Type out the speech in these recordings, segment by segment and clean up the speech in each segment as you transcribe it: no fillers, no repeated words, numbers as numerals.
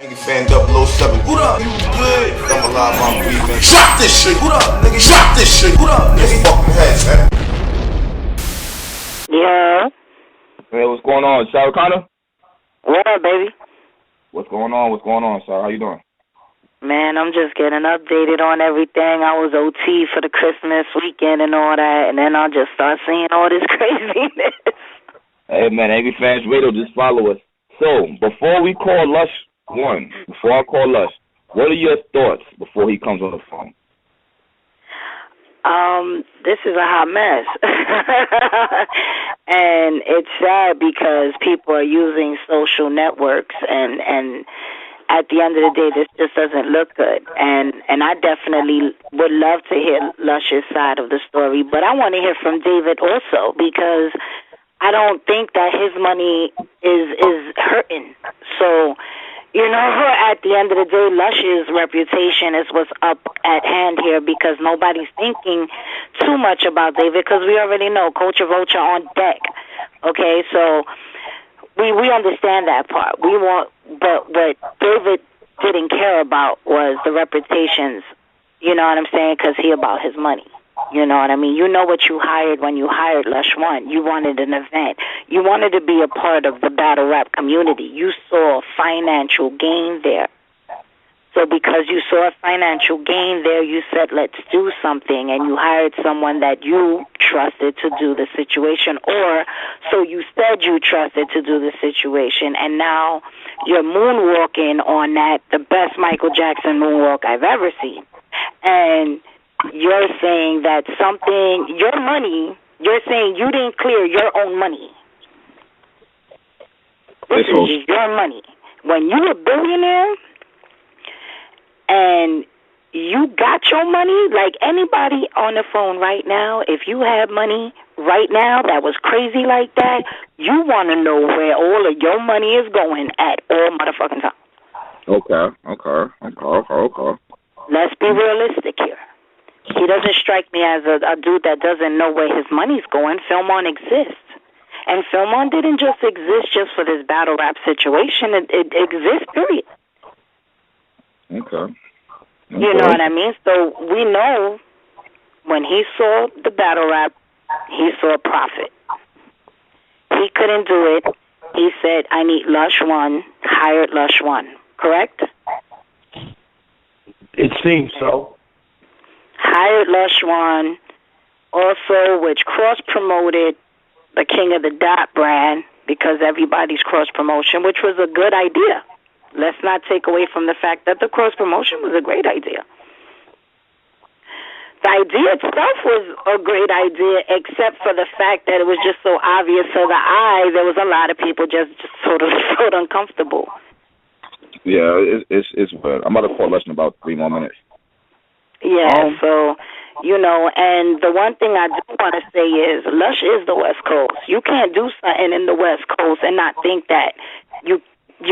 Fan 007. What up? You good? I'm alive, I'm breathing. Drop this shit. What up, nigga? Drop this shit. What up, nigga? Fucking heads, man. Yeah. Hey, what's going on, Sara Connor? What up, baby? What's going on? What's going on, Sara? How you doing? Man, I'm just getting updated on everything. I was OT for the Christmas weekend and all that, and then I'll just start seeing all this craziness. Hey, man, Angry Fans Radio, just follow us. So, before we call Lush One, before I call Lush, what are your thoughts before he comes on the phone? This is a hot mess. And it's sad because people are using social networks and at the end of the day, this just doesn't look good. And I definitely would love to hear Lush's side of the story, but I want to hear from David also because I don't think that his money is hurting. So, you know, at the end of the day, Lush's reputation is what's up at hand here because nobody's thinking too much about David because we already know Culture Vulture on deck. Okay, so we understand that part. But what David didn't care about was the reputations, you know what I'm saying, because he about his money. You know what I mean? You know what you hired when you hired Lush One. You wanted an event. You wanted to be a part of the battle rap community. You saw financial gain there. So because you saw a financial gain there, you said, let's do something, and you hired someone that you trusted to do the situation, or so you said you trusted to do the situation, and now you're moonwalking on that, the best Michael Jackson moonwalk I've ever seen. And you're saying that something, your money, you're saying you didn't clear your own money. This is your money. When you're a billionaire and you got your money, like anybody on the phone right now, if you have money right now that was crazy like that, you want to know where all of your money is going at all motherfucking time. Okay. Let's be realistic here. He doesn't strike me as a dude that doesn't know where his money's going. Philmon exists. And Philmon didn't just exist just for this battle rap situation. It exists, period. Okay. You know what I mean? So we know when he saw the battle rap, he saw profit. He couldn't do it. He said, I need Lush One, hired Lush One. Correct? It seems so. Hired Lush One, also which cross-promoted the King of the Dot brand because everybody's cross-promotion, which was a good idea. Let's not take away from the fact that the cross-promotion was a great idea. The idea itself was a great idea, except for the fact that it was just so obvious to the eye, there was a lot of people just totally felt uncomfortable. Yeah, it's weird. I'm about to call Lush in about 3 more minutes. Yeah, so, you know, and the one thing I do want to say is Lush is the West Coast. You can't do something in the West Coast and not think that you're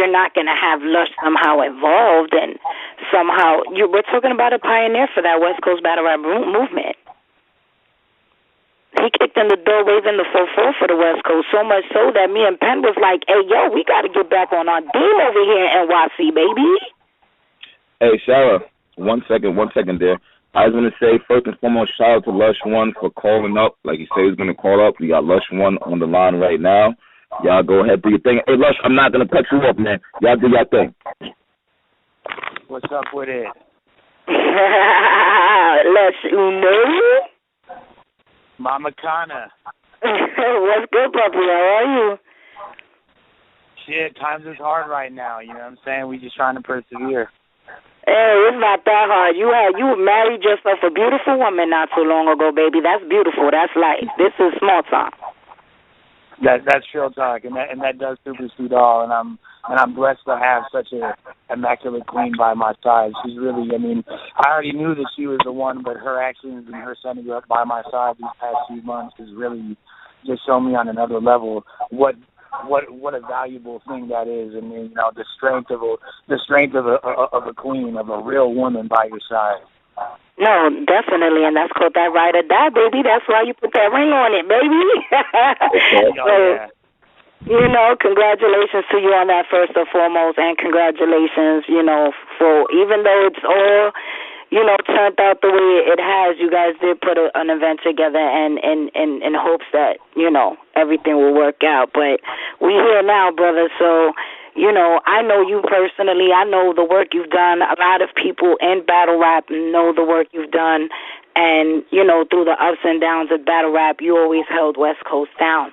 not going to have Lush somehow involved and somehow we're talking about a pioneer for that West Coast battle rap movement. He kicked in the door waving the 4-4 for the West Coast, so much so that me and Penn was like, hey, yo, we got to get back on our team over here in NYC, baby. Hey, Sara, one second there. I was going to say, first and foremost, shout out to Lush One for calling up. Like he said, he's going to call up. We got Lush One on the line right now. Y'all go ahead, do your thing. Hey, Lush, I'm not going to cut you off, man. Y'all do your thing. What's up with it? Lush Uno. Mama Kana. What's good, puppy? How are you? Shit, times is hard right now, you know what I'm saying? We just trying to persevere. Hey, it's not that hard. You married yourself a beautiful woman not too long ago, baby. That's beautiful. That's life. This is small time. That's real talk, and that does supersede all. And I'm blessed to have such a immaculate queen by my side. She's really, I mean, I already knew that she was the one, but her actions and her setting up by my side these past few months has really just shown me on another level what a valuable thing that is, and you know the strength of a queen, of a real woman by your side. No, definitely, and that's called that ride or die, baby. That's why you put that ring on it, baby. Yeah. Congratulations to you on that first and foremost, and congratulations, for even though it's all, turned out the way it has, you guys did put an event together and in hopes that, everything will work out. But we here now, brother, so, I know you personally. I know the work you've done. A lot of people in battle rap know the work you've done. And, through the ups and downs of battle rap, you always held West Coast down.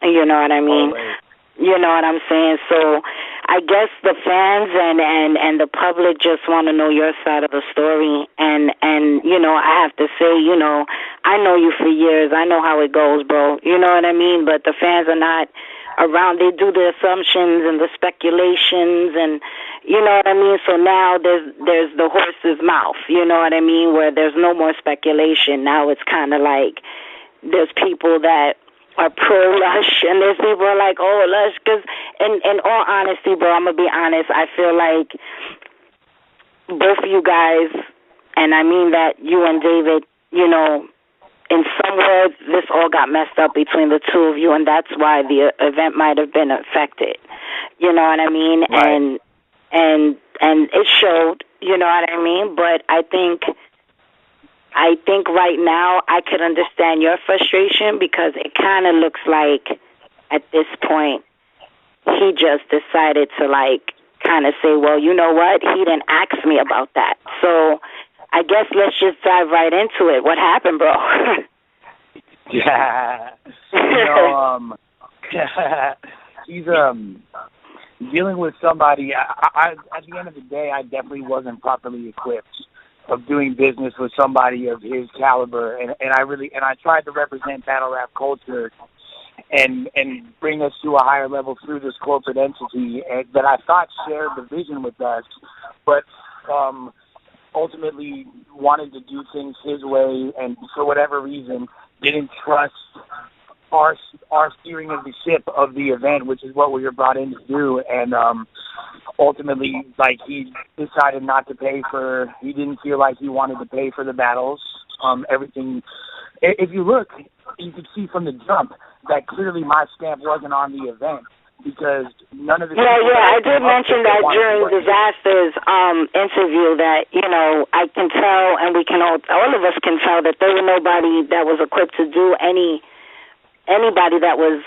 You know what I mean? Always. You know what I'm saying? So I guess the fans and the public just want to know your side of the story. And I have to say, I know you for years. I know how it goes, bro. You know what I mean? But the fans are not around. They do the assumptions and the speculations and, you know what I mean? So now there's the horse's mouth, you know what I mean, where there's no more speculation. Now it's kind of like there's people that are pro-Lush, and there's people who are like, oh, Lush, because in all honesty, bro, I'm going to be honest, I feel like both of you guys, and I mean that you and David, in some words, this all got messed up between the two of you, and that's why the event might have been affected. You know what I mean? Right. And it showed, you know what I mean? But I think right now I could understand your frustration because it kind of looks like at this point he just decided to kind of say, well, you know what? He didn't ask me about that. So I guess let's just dive right into it. What happened, bro? Yeah. He's dealing with somebody. I at the end of the day, I definitely wasn't properly equipped of doing business with somebody of his caliber, and I tried to represent battle rap culture and bring us to a higher level through this corporate entity that I thought shared the vision with us, but ultimately wanted to do things his way, and for whatever reason didn't trust our steering of the ship of the event, which is what we were brought in to do, and ultimately, he decided not to pay for. He didn't feel like he wanted to pay for the battles. Everything. If you look, you can see from the jump that clearly my stamp wasn't on the event because none of the. Yeah. I did mention that during Disaster's interview that I can tell, and we can all of us can tell that there was nobody that was equipped to do anybody that was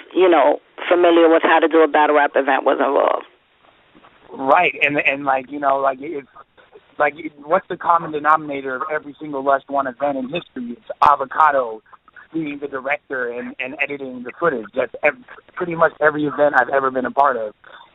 familiar with how to do a battle rap event was involved. Right, and it's what's the common denominator of every single Lush One event in history? It's Avocado being the director and editing the footage. That's pretty much every event I've ever been a part of.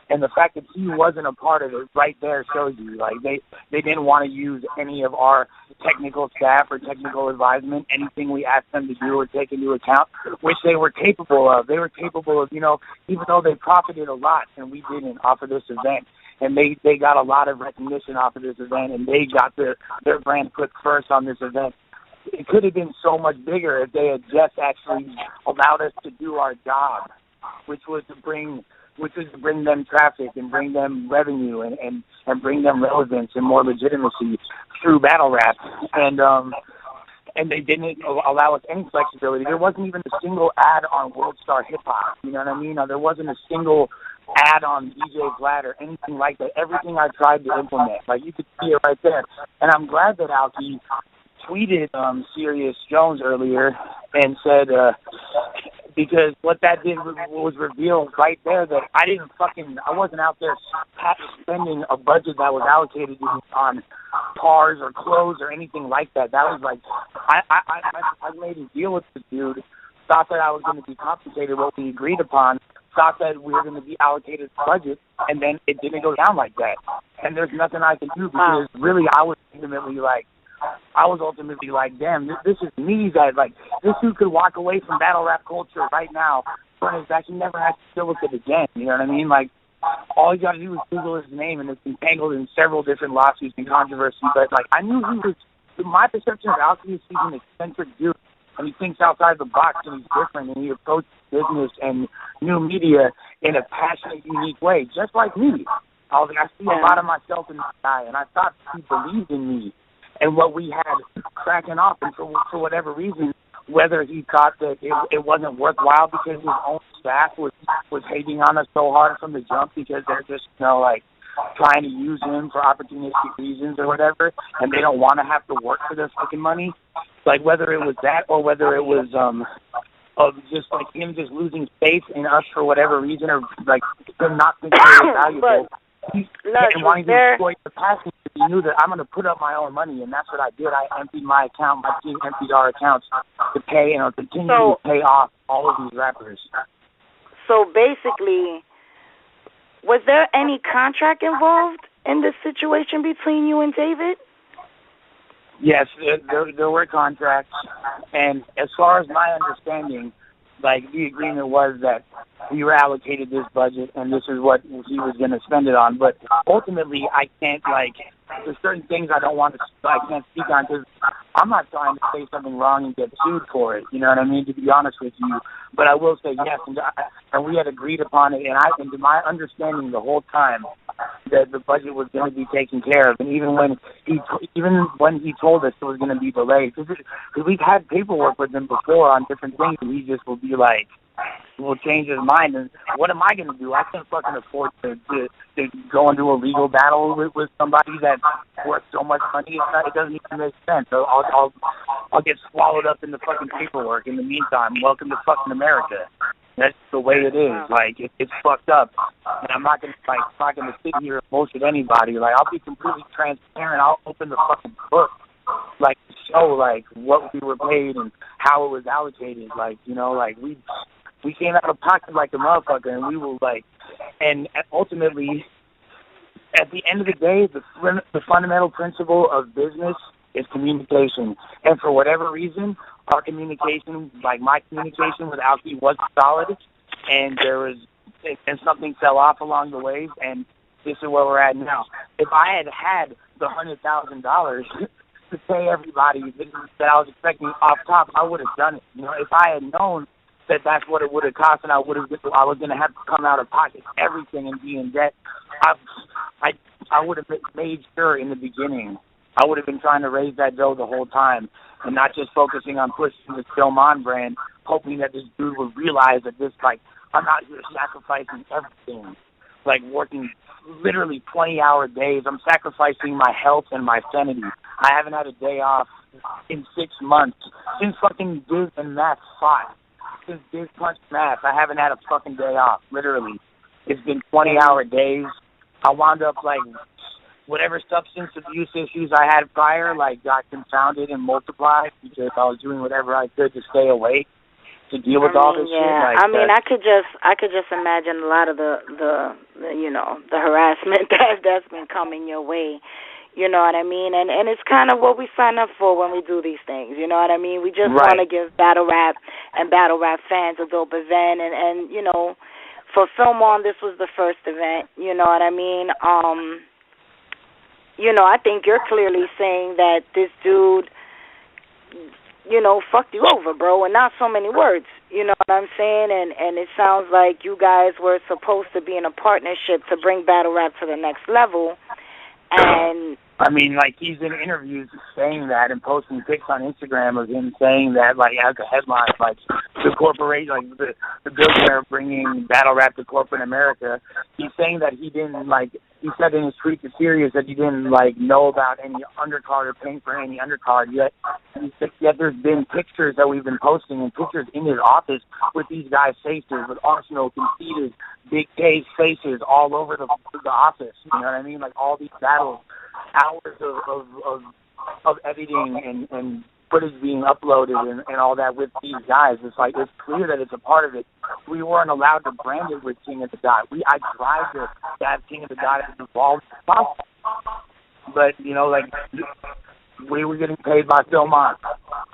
And the fact that he wasn't a part of it right there shows you, they didn't want to use any of our technical staff or technical advisement, anything we asked them to do or take into account, which they were capable of. They were capable of, even though they profited a lot, and we didn't, off of this event, and they got a lot of recognition off of this event, and they got their brand put first on this event. It could have been so much bigger if they had just actually allowed us to do our job, which was to bring them traffic and bring them revenue and bring them relevance and more legitimacy through battle rap. And they didn't allow us any flexibility. There wasn't even a single ad on World Star Hip Hop. You know what I mean? There wasn't a single ad on DJ Vlad or anything like that. Everything I tried to implement. You could see it right there. And I'm glad that Alki tweeted Sirius Jones earlier and said, because what that did was reveal right there that I wasn't out there spending a budget that was allocated on cars or clothes or anything like that. That was I made a deal with the dude, thought that I was going to be compensated what we agreed upon, thought that we were going to be allocated a budget, and then it didn't go down like that. And there's nothing I can do because really I was ultimately damn, this is me that, this dude could walk away from battle rap culture right now, but he's actually never has to deal with it again, you know what I mean? All you got to do is Google his name, and it's entangled in several different lawsuits and controversy, but, I knew he was, my perception of Alki is he's an eccentric dude, and he thinks outside the box, and he's different, and he approaches business and new media in a passionate, unique way, just like me. I see a lot of myself in this guy, and I thought he believed in me and what we had cracking off, and for whatever reason, whether he thought that it wasn't worthwhile because his own staff was hating on us so hard from the jump because they're just, like, trying to use him for opportunistic reasons or whatever, and they don't want to have to work for their fucking money. Like, whether it was that or whether it was of just, like, him just losing faith in us for whatever reason, or, like, him not thinking it was valuable. And wanting to exploit the passing, he knew that I'm going to put up my own money, and that's what I did. I emptied my account. My team emptied our accounts to pay and continue to pay off all of these rappers. So basically, was there any contract involved in this situation between you and David? Yes, there were contracts, and as far as my understanding, like, the agreement was that we were allocated this budget and this is what he was going to spend it on. But ultimately, I can't, like, there's certain things I can't speak on because I'm not trying to say something wrong and get sued for it, you know what I mean, to be honest with you. But I will say yes, and we had agreed upon it, and to my understanding the whole time that the budget was going to be taken care of, and even when he told us it was going to be delayed, because we've had paperwork with him before on different things, and he just will be like, will change his mind, and what am I going to do? I can't fucking afford to go into a legal battle with somebody that's worth so much money. It doesn't even make sense. So I'll get swallowed up in the fucking paperwork. In the meantime, welcome to fucking America. That's the way it is. Like, it's fucked up. And I'm not going to sit here and bullshit anybody. Like, I'll be completely transparent. I'll open the fucking book, like, to show, like, what we were paid and how it was allocated. Like, like, we came out of pocket like a motherfucker, and we were like, and ultimately, at the end of the day, the fundamental principle of business is communication. And for whatever reason, our communication, like my communication with Alki, wasn't solid, and something fell off along the way, and this is where we're at now. If I had the $100,000 to pay everybody that I was expecting off top, I would have done it. If I had known that that's what it would have cost, and I was going to have to come out of pocket everything and be in debt, I would have made sure in the beginning. I would have been trying to raise that dough the whole time and not just focusing on pushing the Film On brand, hoping that this dude would realize that this, like, I'm out here sacrificing everything, like working literally 20-hour days. I'm sacrificing my health and my sanity. I haven't had a day off in 6 months since fucking Diz and Matt fought. Since Diz punched Matt, I haven't had a fucking day off, literally. It's been 20-hour days. I wound up, like, whatever substance abuse issues I had prior, like, got confounded and multiplied because I was doing whatever I could to stay awake to deal with all this shit. Like, I could just imagine a lot of the harassment that's been coming your way. You know what I mean? And it's kind of what we sign up for when we do these things. You know what I mean? We just want to give battle rap and battle rap fans a dope event. And for Film On, this was the first event. You know what I mean? I think you're clearly saying that this dude, fucked you over, bro, and not so many words. You know what I'm saying? And it sounds like you guys were supposed to be in a partnership to bring battle rap to the next level. And I mean, like, he's in interviews saying that and posting pics on Instagram of him saying that, like, as a headline, like, the corporation, like, the billionaire bringing battle rap to corporate America. He's saying that he didn't, like, he said in his tweet to Sirius that he didn't, like, know about any undercard or paying for any undercard yet. Yet there's been pictures that we've been posting and pictures in his office with these guys' faces, with Arsenal, Conceited, Big K's faces all over the office. You know what I mean? Like, all these battles, hours of editing and footage being uploaded and all that with these guys. It's like, it's clear that it's a part of it. We weren't allowed to brand it with King of the Dot. I tried to have King of the Dot as involved as possible. But, like, we were getting paid by Film On.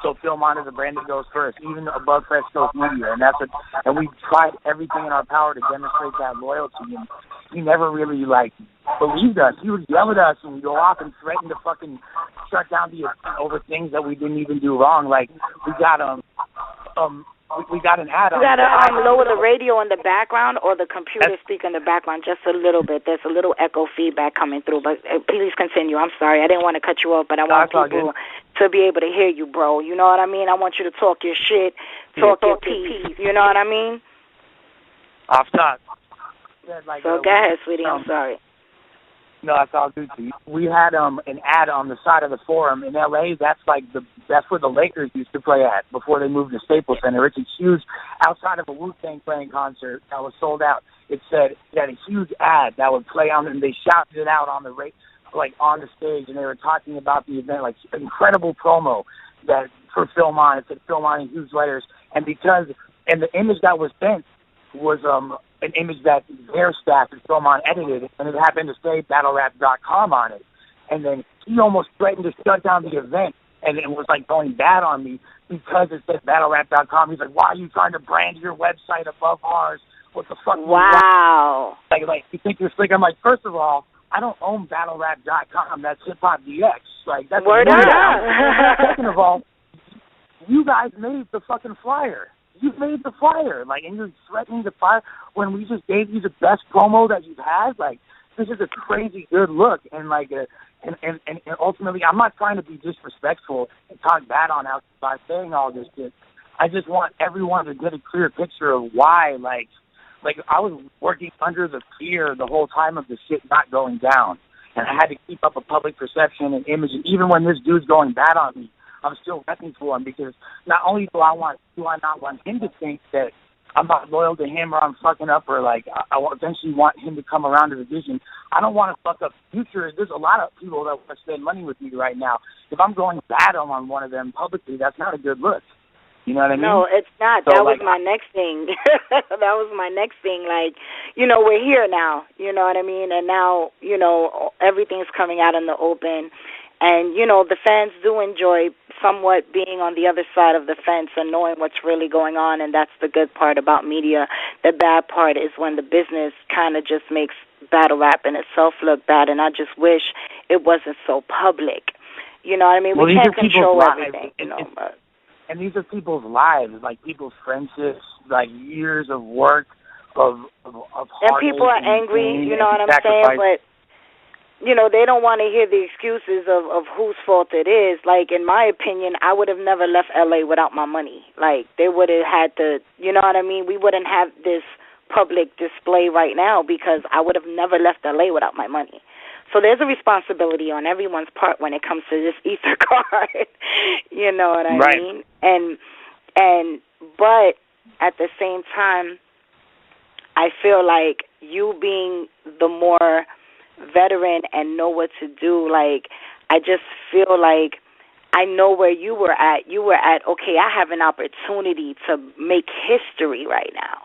So Film On is a brand that goes first, even above Fresh Coast Media. And we tried everything in our power to demonstrate that loyalty. And he never really, like, believed us. He would yell at us and go off and threaten to fucking shut down the event over things that we didn't even do wrong. Like, we got we got an ad on. You gotta lower the radio in the background or the computer speaker in the background just a little bit. There's a little echo feedback coming through, but please continue. I'm sorry, I didn't want to cut you off, but I want people to be able to hear you, bro. You know what I mean? I want you to talk your shit, talk your piece. You know what I mean? Off top. Yeah, like, so go ahead, sweetie. I'm sorry. No, that's all good to you. We had an ad on the side of the Forum in L.A. That's where the Lakers used to play at before they moved to Staples Center. It's a huge, outside of a Wu-Tang playing concert that was sold out. It had a huge ad that would play on, and they shouted it out on the on the stage, and they were talking about the event, like incredible promo that for Film On. It said Film On in huge letters, and the image that was sent was an image that their staff at Film On edited, and it happened to say BattleRap.com on it. And then he almost threatened to shut down the event, and it was like going bad on me because it said BattleRap.com. He's like, "Why are you trying to brand your website above ours? What the fuck?" Wow. Like you think you're slick? I'm like, first of all, I don't own BattleRap.com. That's Hip Hop DX. Like that's word up. Second of all, you guys made the fucking flyer. You made the flyer, and you're threatening the fire when we just gave you the best promo that you've had. Like, this is a crazy good look, and ultimately, I'm not trying to be disrespectful and talk bad on us by saying all this shit. I just want everyone to get a clear picture of why, like I was working under the fear the whole time of the shit not going down, and I had to keep up a public perception and image, and even when this dude's going bad on me, I'm still repping for him because not only do I not want him to think that I'm not loyal to him or I'm fucking up or I eventually want him to come around to the vision. I don't want to fuck up the future. There's a lot of people that want to spend money with me right now. If I'm going bad on one of them publicly, that's not a good look. You know what I mean? No, it's not. So, that was my next thing. That was my next thing. We're here now. You know what I mean? And now, everything's coming out in the open. And, the fans do enjoy somewhat being on the other side of the fence and knowing what's really going on, and that's the good part about media. The bad part is when the business kind of just makes battle rap in itself look bad, and I just wish it wasn't so public. You know what I mean? Well, we can't control everything, but... And these are people's lives, people's friendships, years of work, of and people are angry, you know what I'm saying? But... they don't want to hear the excuses of whose fault it is. In my opinion, I would have never left L.A. without my money. They would have had to, you know what I mean? We wouldn't have this public display right now because I would have never left L.A. without my money. So there's a responsibility on everyone's part when it comes to this Ether card. You know what I mean? But at the same time, I feel like you being the more veteran and know what to do, I just feel like I know where you were at. You were at, okay, I have an opportunity to make history right now.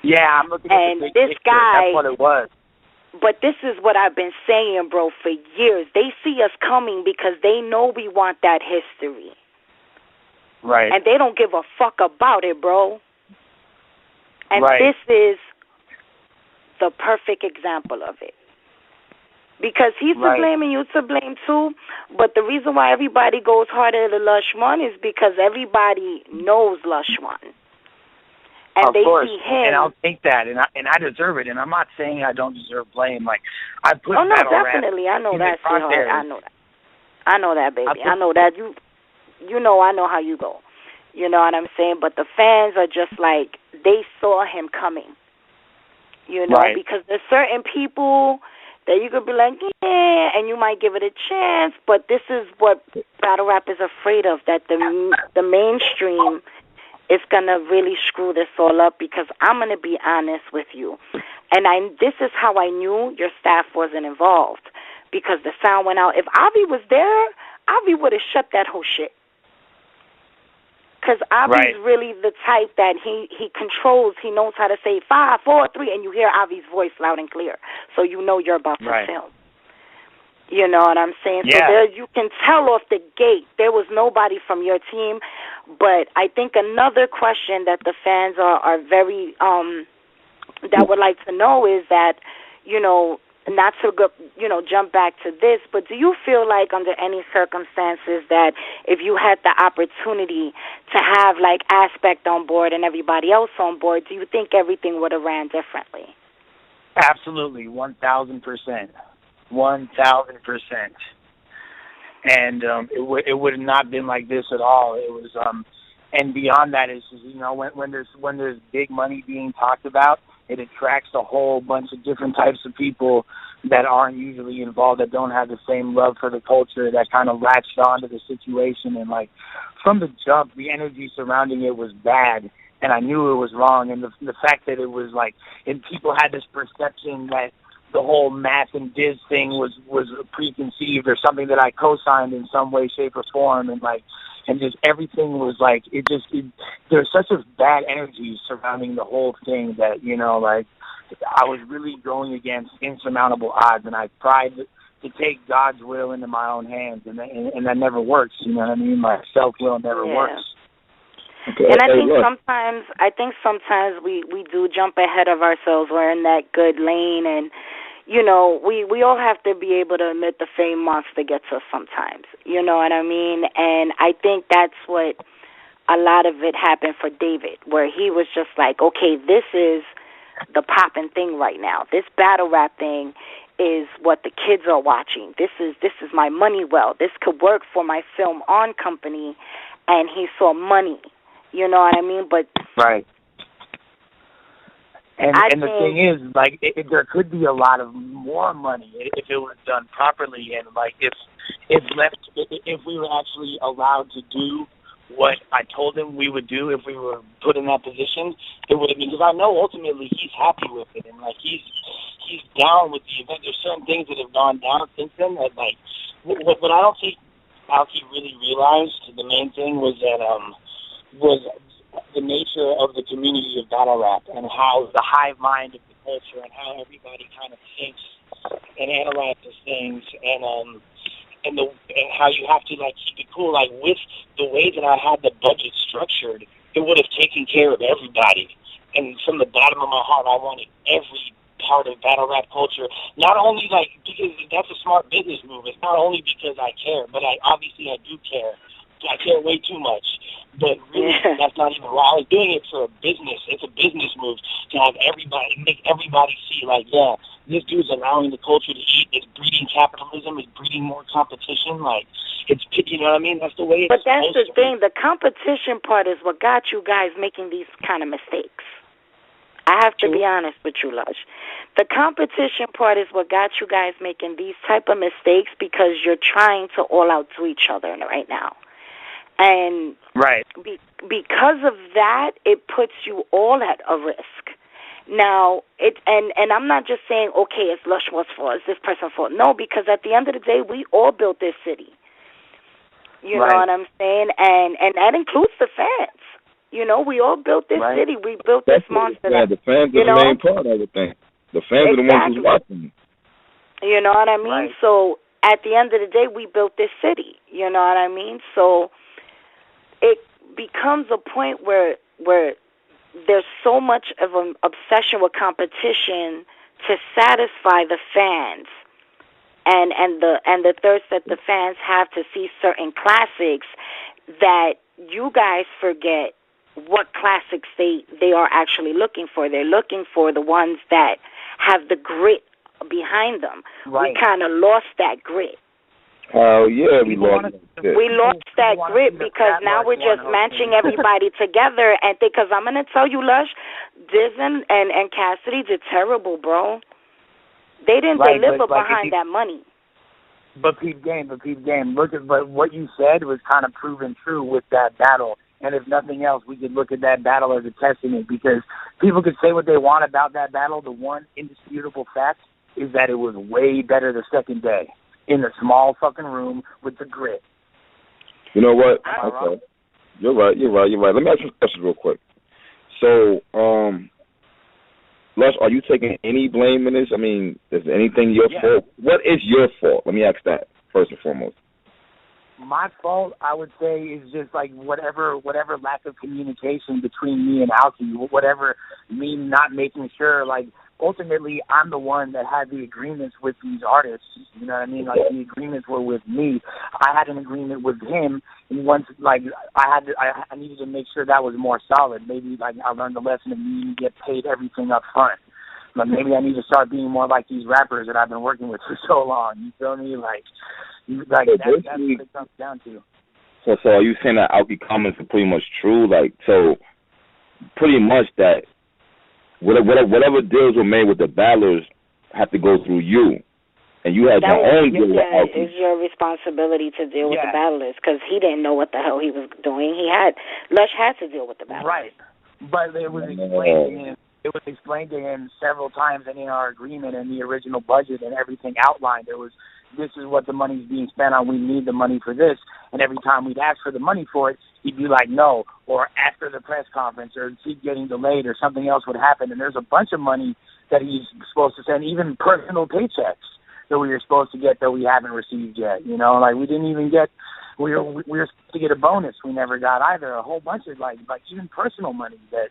Yeah, I'm looking at the big picture. That's what it was. But this is what I've been saying, bro, for years. They see us coming because they know we want that history. Right. And they don't give a fuck about it, bro. And this is the perfect example of it. Because he's to blame and you to blame too. But the reason why everybody goes harder to Lush One is because everybody knows Lush One. And they see him. And I'll take that, and I deserve it. And I'm not saying I don't deserve blame. I put no, definitely. I know that, sweetheart. I know that. I know that, baby. I know that. You know I know how you go. You know what I'm saying? But the fans are just they saw him coming. You know, because there's certain people that you could be like, yeah, and you might give it a chance, but this is what battle rap is afraid of, that the mainstream is going to really screw this all up, because I'm going to be honest with you. And this is how I knew your staff wasn't involved, because the sound went out. If Avi was there, Avi would have shut that whole shit. Because Avi's really the type that he controls. He knows how to say 5, 4, 3, and you hear Avi's voice loud and clear. So you know you're about to film. You know what I'm saying? Yeah. So there, you can tell off the gate there was nobody from your team. But I think another question that the fans are very that would like to know is that, you know, not to go, you know, jump back to this, but do you feel like under any circumstances that if you had the opportunity to have like Aspect on board and everybody else on board, do you think everything would have ran differently? Absolutely, 1,000%. 1,000%. and it would have not been like this at all. It was and beyond that is, you know, when there's big money being talked about, it attracts a whole bunch of different types of people that aren't usually involved, that don't have the same love for the culture, that kind of latched onto the situation. And like from the jump, the energy surrounding it was bad, and I knew it was wrong. And the fact that it was like, and people had this perception that the whole math and Diz thing was preconceived or something that I co-signed in some way, shape, or form, and just everything was like, there's such a bad energy surrounding the whole thing that, you know, like I was really going against insurmountable odds, and I tried to take God's will into my own hands, and that never works. You know what I mean? My self-will never works. Okay. And I think sometimes we do jump ahead of ourselves. We're in that good lane, and you know, we all have to be able to admit the fame monster gets us sometimes. You know what I mean? And I think that's what a lot of it happened for David, where he was just like, okay, this is the popping thing right now. This battle rap thing is what the kids are watching. This is my money well. This could work for my film on company, and he saw money. You know what I mean? But right. And the thing is, like, there could be a lot of more money if it was done properly, and like if we were actually allowed to do what I told him we would do if we were put in that position, it would have been, because I know ultimately he's happy with it, and like he's down with the event. There's certain things that have gone down since then that, like, what I don't think Alki really realized, the main thing was that was the nature of the community of battle rap, and how the hive mind of the culture, and how everybody kind of thinks and analyzes things, and how you have to, like, keep it cool. Like, with the way that I had the budget structured, it would have taken care of everybody. And from the bottom of my heart, I wanted every part of battle rap culture, not only like because that's a smart business move. It's not only because I care, but I do care. I care way too much. But really, that's not even why I was doing it for a business. It's a business move to have everybody, make everybody see, like, yeah, this dude's allowing the culture to eat. It's breeding capitalism. It's breeding more competition. Like, it's, you know what I mean? That's the way it's supposed to be. But that's the thing. The competition part is what got you guys making these kind of mistakes. I have to be honest with you, Lush. The competition part is what got you guys making these type of mistakes, because you're trying to all outdo each other right now. And because of that, it puts you all at a risk. Now, and I'm not just saying, okay, it's Lush One's fault, it's this person's fault. No, because at the end of the day, we all built this city. You know what I'm saying? And that includes the fans. You know, we all built this city. We built this monster. Yeah, the fans are the main part of the thing. The fans are the ones who's watching. You know what I mean? So at the end of the day, we built this city. You know what I mean? So it becomes a point where there's so much of an obsession with competition to satisfy the fans, and the thirst that the fans have to see certain classics, that you guys forget what classics they are actually looking for. They're looking for the ones that have the grit behind them. We kind of lost that grit. Oh, yeah, we lost that grit because now we're just matching everybody together. And because I'm going to tell you, Lush, Diz and Cassidy did terrible, bro. They didn't deliver behind that money. But peep game. But what you said was kind of proven true with that battle. And if nothing else, we could look at that battle as a testament, because people could say what they want about that battle. The one indisputable fact is that it was way better the second day in a small fucking room with the grit. You know what? Okay. You're right. Let me ask you a question real quick. So, Lush, are you taking any blame in this? I mean, is anything your fault? What is your fault? Let me ask that first and foremost. My fault, I would say, is just like whatever lack of communication between me and Alki, whatever me not making sure, like, ultimately I'm the one that had the agreements with these artists, you know what I mean? Like, the agreements were with me. I had an agreement with him, and once, like, I needed to make sure that was more solid. Maybe, like, I learned the lesson of needing to get paid everything up front. Like, maybe I need to start being more like these rappers that I've been working with for so long. You feel me? Like that's what it comes down to. So are you saying that Alki comments are pretty much true? Like, so pretty much that whatever deals were made with the battlers have to go through you, and you had your own deal with Alki. It's your responsibility to deal with the battlers, because he didn't know what the hell he was doing. Lush had to deal with the battlers. Right, but it was explained to him. It was explained to him several times, and in our agreement and the original budget and everything outlined, this is what the money's being spent on. We need the money for this. And every time we'd ask for the money for it, he'd be like, no, or after the press conference, or keep getting delayed, or something else would happen. And there's a bunch of money that he's supposed to send, even personal paychecks that we were supposed to get that we haven't received yet. You know, like we didn't even get. We were supposed to get a bonus. We never got either. A whole bunch of like even personal money that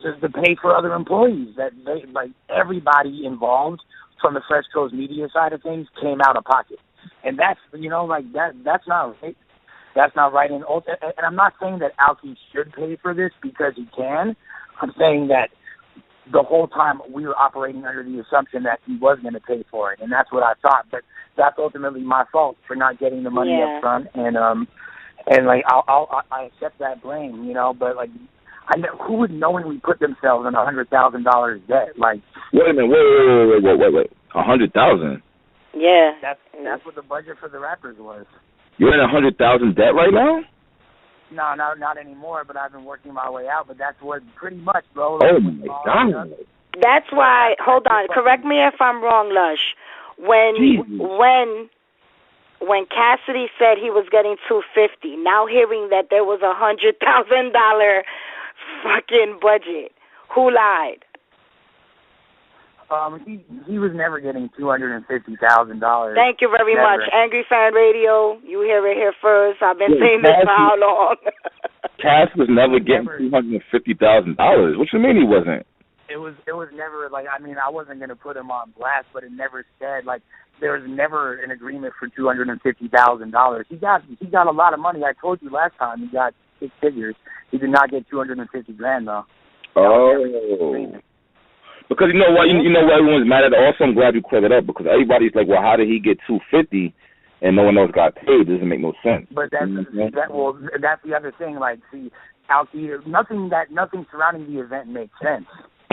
just to pay for other employees that everybody involved from the Fresh Coast media side of things came out of pocket. And that's, that's not right. That's not right. And I'm not saying that Alki should pay for this because he can. I'm saying that the whole time we were operating under the assumption that he was going to pay for it. And that's what I thought. But that's ultimately my fault for not getting the money up front. And I accept that blame, but who would knowingly put themselves in $100,000 debt? Like, wait a minute, wait, $100,000? Yeah, that's what the budget for the rappers was. You're in $100,000 debt right now? No, not anymore. But I've been working my way out. But that's what pretty much, bro. Oh my God. That's why. Hold on. Correct me if I'm wrong, Lush. When Cassidy said he was getting $250, now hearing that there was $100,000 fucking budget, who lied? He was never getting $250,000. Thank you very much. Angry Fan Radio, you hear it here first. I've been saying this for how long? Cass was never getting $250,000. What you mean he wasn't? It was never I wasn't going to put him on blast, but it never said there was never an agreement for $250,000. He got a lot of money. I told you last time he got 6 figures. He did not get $250,000 though. Oh. Because you know what everyone's mad at. Also, I'm glad you cleared it up because everybody's like, well, how did he get $250 and no one else got paid? It doesn't make no sense. But that's the other thing. Alki, nothing surrounding the event makes sense.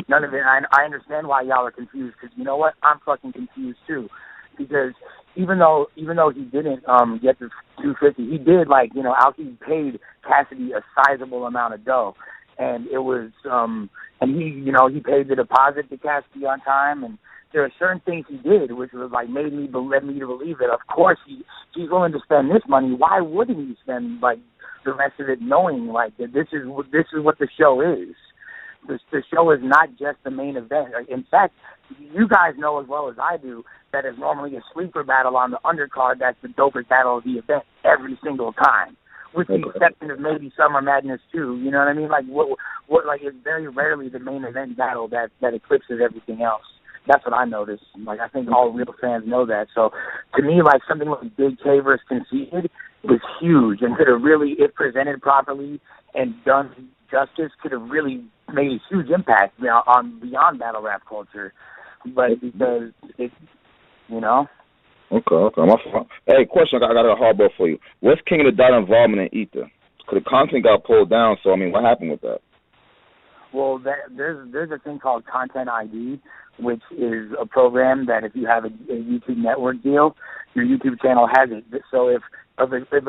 None of it. I understand why y'all are confused because you know what? I'm fucking confused too. Because even though he didn't get the $250, he did Alki paid Cassidy a sizable amount of dough, and it was and he paid the deposit to Cassidy on time, and there are certain things he did which was led me to believe that of course he's willing to spend this money. Why wouldn't he spend the rest of it knowing that this is what the show is? The show is not just the main event. In fact, you guys know as well as I do that is normally a sleeper battle on the undercard. That's the dopest battle of the event every single time, with the exception of maybe Summer Madness 2. You know what I mean? It's very rarely the main event battle that eclipses everything else. That's what I noticed. I think all real fans know that. So to me, something like Big K versus Conceited was huge and could have really, if presented properly and done justice, could have really made a huge impact beyond battle rap culture. But because it's, Okay. My fault. Hey, question. I got a hardball for you. What's King of the Dot involvement in Ether? Because the content got pulled down. So what happened with that? Well, there's a thing called Content ID, which is a program that if you have a YouTube network deal, your YouTube channel has it. So if a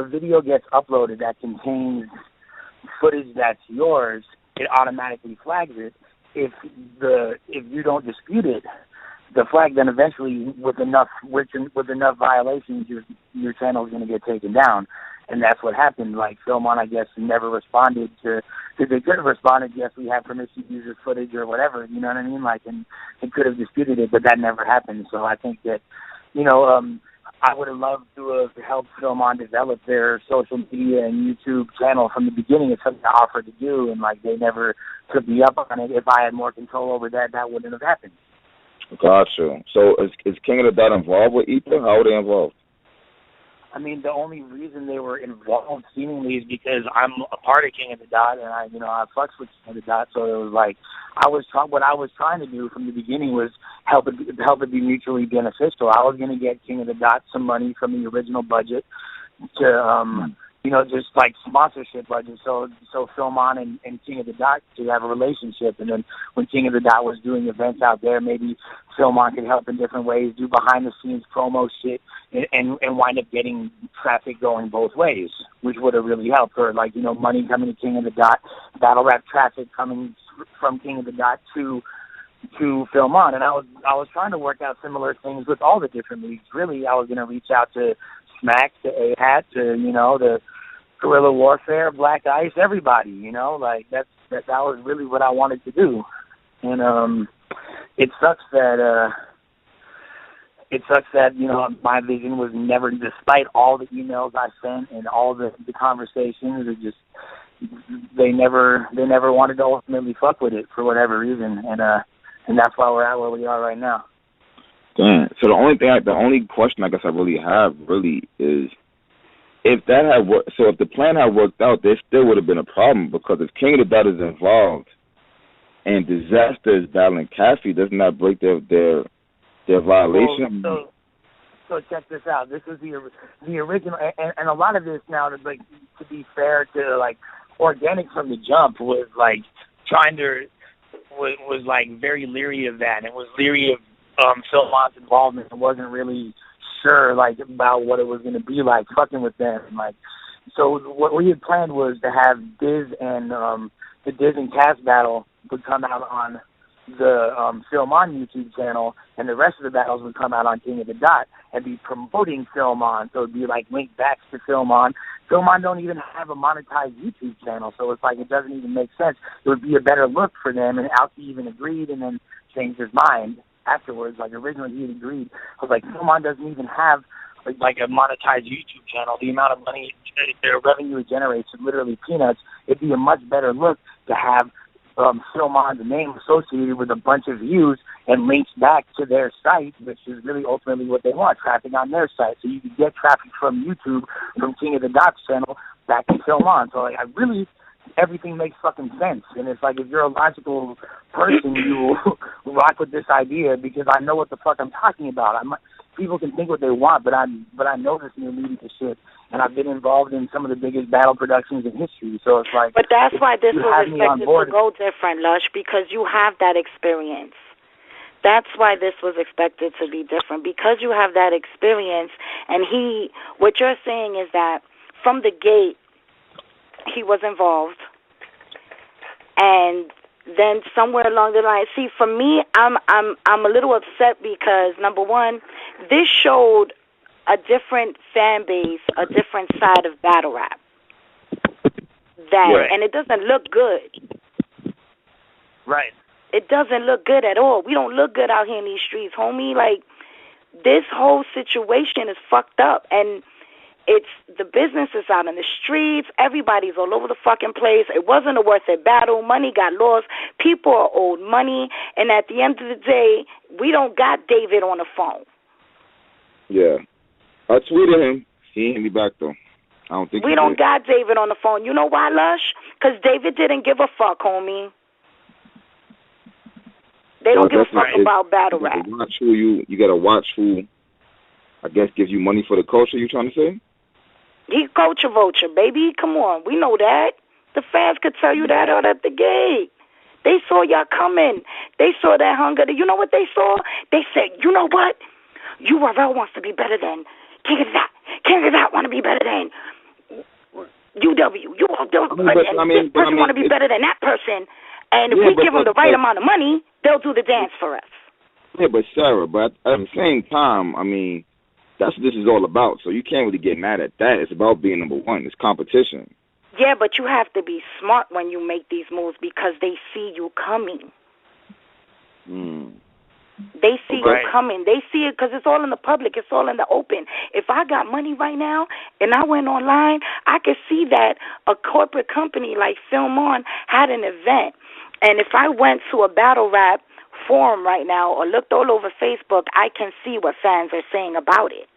video gets uploaded that contains footage that's yours, it automatically flags it. If you don't dispute it, the flag then eventually with enough violations, your channel is going to get taken down, and that's what happened. Filmon, I guess, never responded to. They could have responded, yes, we have permission to use this footage or whatever. You know what I mean? And it could have disputed it, but that never happened. So I think that, I would have loved to have helped Filmon develop their social media and YouTube channel from the beginning. It's something I offered to do, and they never took me up on it. If I had more control over that, that wouldn't have happened. Gotcha. So is King of the Dot involved with Ether? How are they involved? I mean, the only reason they were involved seemingly is because I'm a part of King of the Dot, and I fucks with King of the Dot. So it was like what I was trying to do from the beginning was help it be mutually beneficial. I was going to get King of the Dot some money from the original budget to just like sponsorship budget. So Film On and King of the Dot could have a relationship. And then when King of the Dot was doing events out there, maybe Film On could help in different ways, do behind the scenes promo shit, and wind up getting traffic going both ways, which would have really helped her. Like, money coming to King of the Dot, battle rap traffic coming from King of the Dot to Film On. And I was trying to work out similar things with all the different leagues. Really, I was going to reach out to Smack, to A-Hat, to, the Guerrilla Warfare, Black Ice, everybody, like that was really what I wanted to do. And it sucks that my vision was never, despite all the emails I sent and all the conversations, they never wanted to ultimately fuck with it for whatever reason, and that's why we're at where we are right now. Damn. So the only question I guess I really have is, if that had worked, so if the plan had worked out, there still would have been a problem, because if King of the Dot is involved and Disaster is battling Cassie, doesn't that break their violation? So check this out. This is the original, and a lot of this now, to be fair, to like Organic from the jump was like was like very leery of that, and was leery of Phil Mont's involvement, and wasn't really sure about what it was going to be like fucking with them. So what we had planned was to have Diz and the Diz and Cass battle would come out on the Film On YouTube channel, and the rest of the battles would come out on King of the Dot and be promoting Film On. So it'd be like linked back to Film On. Film On don't even have a monetized YouTube channel, so it's like it doesn't even make sense. It would be a better look for them, and Alki even agreed and then changed his mind afterwards. Like originally he had agreed. I was like, Film On doesn't even have like a monetized YouTube channel. The amount of money, their revenue it generates is literally peanuts. It'd be a much better look to have Film On's name associated with a bunch of views and links back to their site, which is really ultimately what they want, traffic on their site. So you can get traffic from YouTube, from King of the Dot's channel, back to Film On. So everything makes fucking sense. And it's like, if you're a logical person, you rock with this idea, because I know what the fuck I'm talking about. People can think what they want, but I know this new media shit, and I've been involved in some of the biggest battle productions in history. So it's like, but that's why this was expected to go different, Lush, because you have that experience. That's why this was expected to be different, because you have that experience. And what you're saying is that from the gate, he was involved, and then somewhere along the line, see, for me, I'm a little upset, because number one, this showed a different fan base, a different side of battle rap. And it doesn't look good. Right. It doesn't look good at all. We don't look good out here in these streets, homie. Like, this whole situation is fucked up, and the business is out in the streets. Everybody's all over the fucking place. It wasn't a worth it battle. Money got lost. People are owed money. And at the end of the day, we don't got David on the phone. Yeah. I tweeted him. He ain't hit me back, though. I don't think we don't got David on the phone. You know why, Lush? Because David didn't give a fuck, homie. They don't give a fuck about battle rap. You got to watch who, I guess, gives you money for the culture, you trying to say? He culture vulture, baby. Come on. We know that. The fans could tell you that out at the gate. They saw y'all coming. They saw that hunger. You know what they saw? They said, you know what? URL wants to be better than King of that. King of that want to be better than UW. This person want to be better than that person. And if we give them the right amount of money, they'll do the dance for us. Yeah, but Sarah, at the same time, I mean, that's what this is all about. So you can't really get mad at that. It's about being number one. It's competition. Yeah, but you have to be smart when you make these moves, because they see you coming. They see you coming. They see it because it's all in the public. It's all in the open. If I got money right now and I went online, I could see that a corporate company like Film On had an event. And if I went to a battle rap forum right now or looked all over Facebook, I can see what fans are saying about it.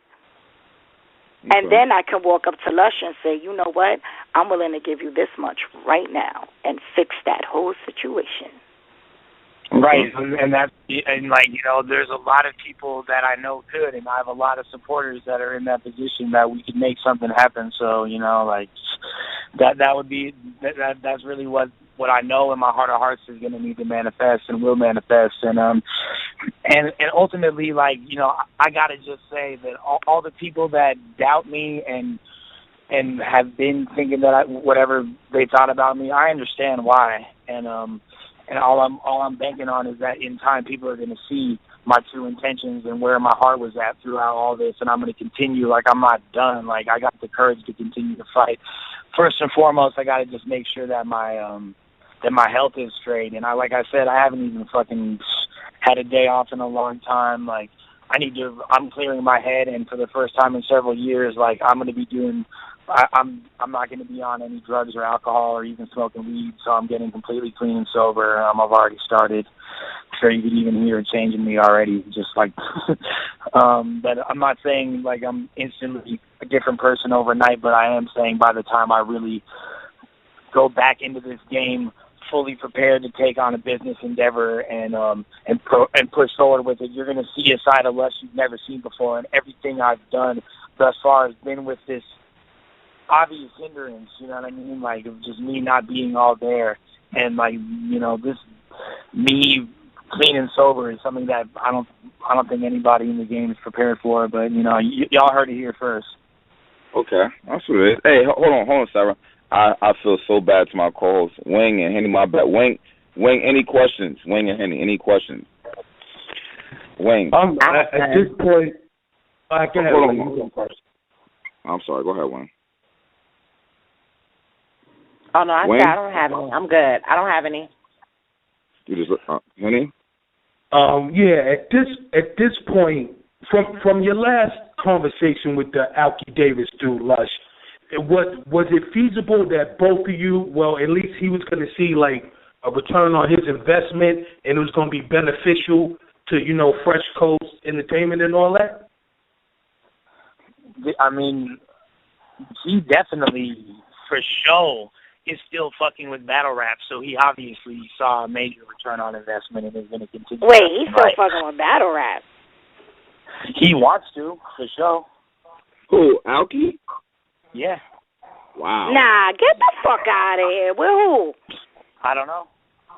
And then I can walk up to Lush and say, you know what, I'm willing to give you this much right now and fix that whole situation. Right, and that's, and like, you know, there's a lot of people that I know could, and I have a lot of supporters that are in that position that we could make something happen. So, you know, like, that would be, that's really what I know in my heart of hearts is going to need to manifest and will manifest. And ultimately, like, you know, I got to just say that all the people that doubt me and have been thinking that whatever they thought about me, I understand why. And all I'm banking on is that in time people are going to see my true intentions and where my heart was at throughout all this, and I'm going to continue. Like, I'm not done. Like, I got the courage to continue to fight. First and foremost, I got to just make sure that my health is straight. And like I said, I haven't even fucking had a day off in a long time. Like, I'm clearing my head, and for the first time in several years, like, I'm going to be doing. I'm not going to be on any drugs or alcohol or even smoking weed, so I'm getting completely clean and sober. I've already started. I'm sure you can even hear it changing me already, just like, but I'm not saying like I'm instantly a different person overnight, but I am saying by the time I really go back into this game fully prepared to take on a business endeavor and push forward with it, you're going to see a side of Lush you've never seen before, and everything I've done thus far has been with this obvious hindrance, you know what I mean? Like, of just me not being all there, and like, you know, this me clean and sober is something that I don't think anybody in the game is prepared for. But you know, y'all heard it here first. Okay, that's what it is. Hey, hold on, Sarah. I feel so bad to my co-hosts, Wing and Henny. My bad. Wing. Any questions? Wing and Henny, any questions? Wing. At this point, I can have one first. I'm sorry. Go ahead, Wing. Oh, no, I don't have any. I'm good. I don't have any. You just Henny? Yeah, at this point, from your last conversation with the Alki Davis dude, Lush, was it feasible that both of you, well, at least he was going to see like a return on his investment, and it was going to be beneficial to, you know, Fresh Coast Entertainment and all that? I mean, he definitely, for sure, is still fucking with battle rap, so he obviously saw a major return on investment and is going to continue. Wait, he's still fucking with battle rap? He wants to, for sure. Who, Alki? Yeah. Wow. Nah, get the fuck out of here. With who? I don't know.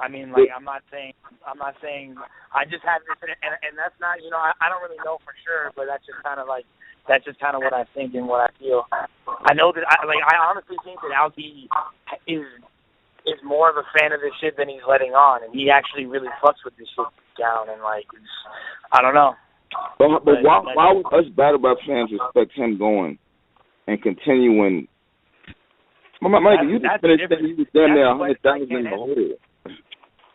I mean, like, I'm not saying, I just have this, and that's not, you know, I don't really know for sure, but that's just kind of what I think and what I feel. I know that, I honestly think that Alki is more of a fan of this shit than he's letting on, and he actually really fucks with this shit down, and, like, I don't know. But why would us battle rap fans respect him going and continuing? Mikey, you just finished saying you was down there 100,000 in the hole.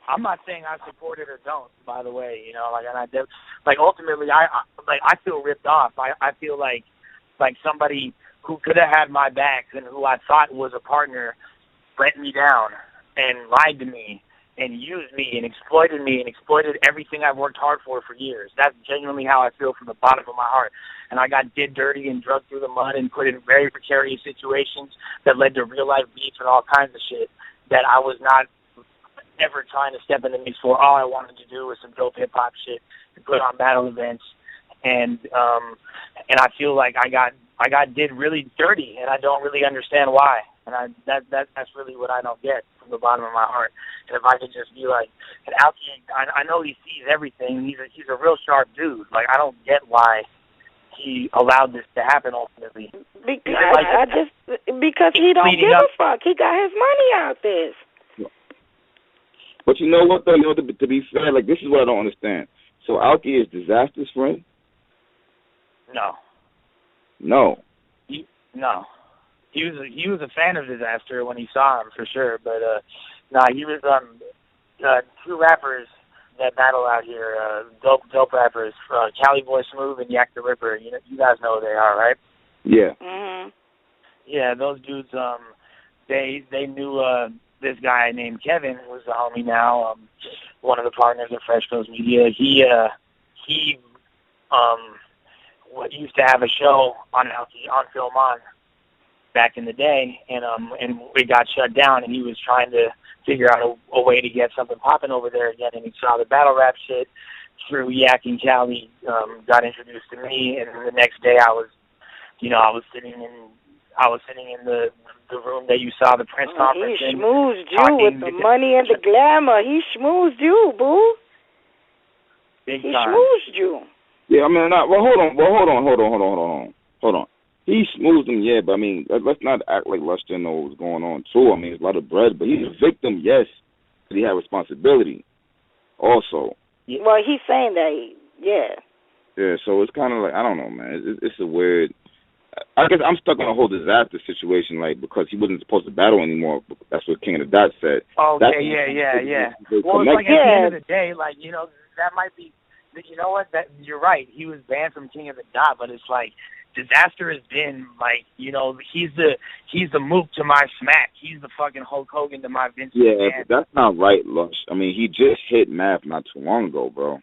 I'm not saying I support it or don't, by the way, you know, like ultimately I feel ripped off. I feel like somebody who could have had my back and who I thought was a partner let me down and lied to me and used me and exploited everything I've worked hard for years. That's genuinely how I feel from the bottom of my heart. And I got did dirty and drugged through the mud and put in very precarious situations that led to real life beef and all kinds of shit that I was not ever trying to step in the mix for. All I wanted to do was some dope hip hop shit and put on battle events, and I feel like I got did really dirty, and I don't really understand why. And that's really what I don't get from the bottom of my heart. And if I could just be like, and Alki, I know he sees everything. He's a real sharp dude. Like, I don't get why he allowed this to happen ultimately. Because he don't give a fuck. He got his money out this. But you know what, though? You know, to be fair, like, this is what I don't understand. So Alki is Disaster's friend? No. No. No. He was a fan of Disaster when he saw him, for sure. But, he was two rappers that battle out here, dope rappers, Cali Boy Smooth and Yak the Ripper. You guys know who they are, right? Yeah. Mm-hmm. Yeah, those dudes, they knew this guy named Kevin, who's a homie now, one of the partners of Fresh Coast Media. He used to have a show on Film On back in the day, and it got shut down, and he was trying to figure out a way to get something popping over there again, and he saw the battle rap shit through Yak and Cali, got introduced to me, and then the next day I was sitting in the room that you saw the press conference. He schmoozed you with the money and the glamour. He schmoozed you, boo. Big he time. Schmoozed you. Yeah, I mean, hold on. He smoothed him, yeah, but I mean, let's not act like Lush didn't know what was going on too. I mean, it's a lot of bread, but he's a victim, yes, but he had responsibility also. Well, he's saying that, yeah. Yeah, so it's kind of like, I don't know, man. It's a weird. I guess I'm stuck on a whole disaster situation, like, because he wasn't supposed to battle anymore. That's what King of the Dot said. Okay, yeah. Well, it's like at the end of the day, like, that might be, you're right. He was banned from King of the Dot, but it's like, Disaster has been like, he's the Mook to my Smack. He's the fucking Hulk Hogan to my Vince McMahon. Yeah, but that's not right, Lush. I mean, he just hit Math not too long ago, bro.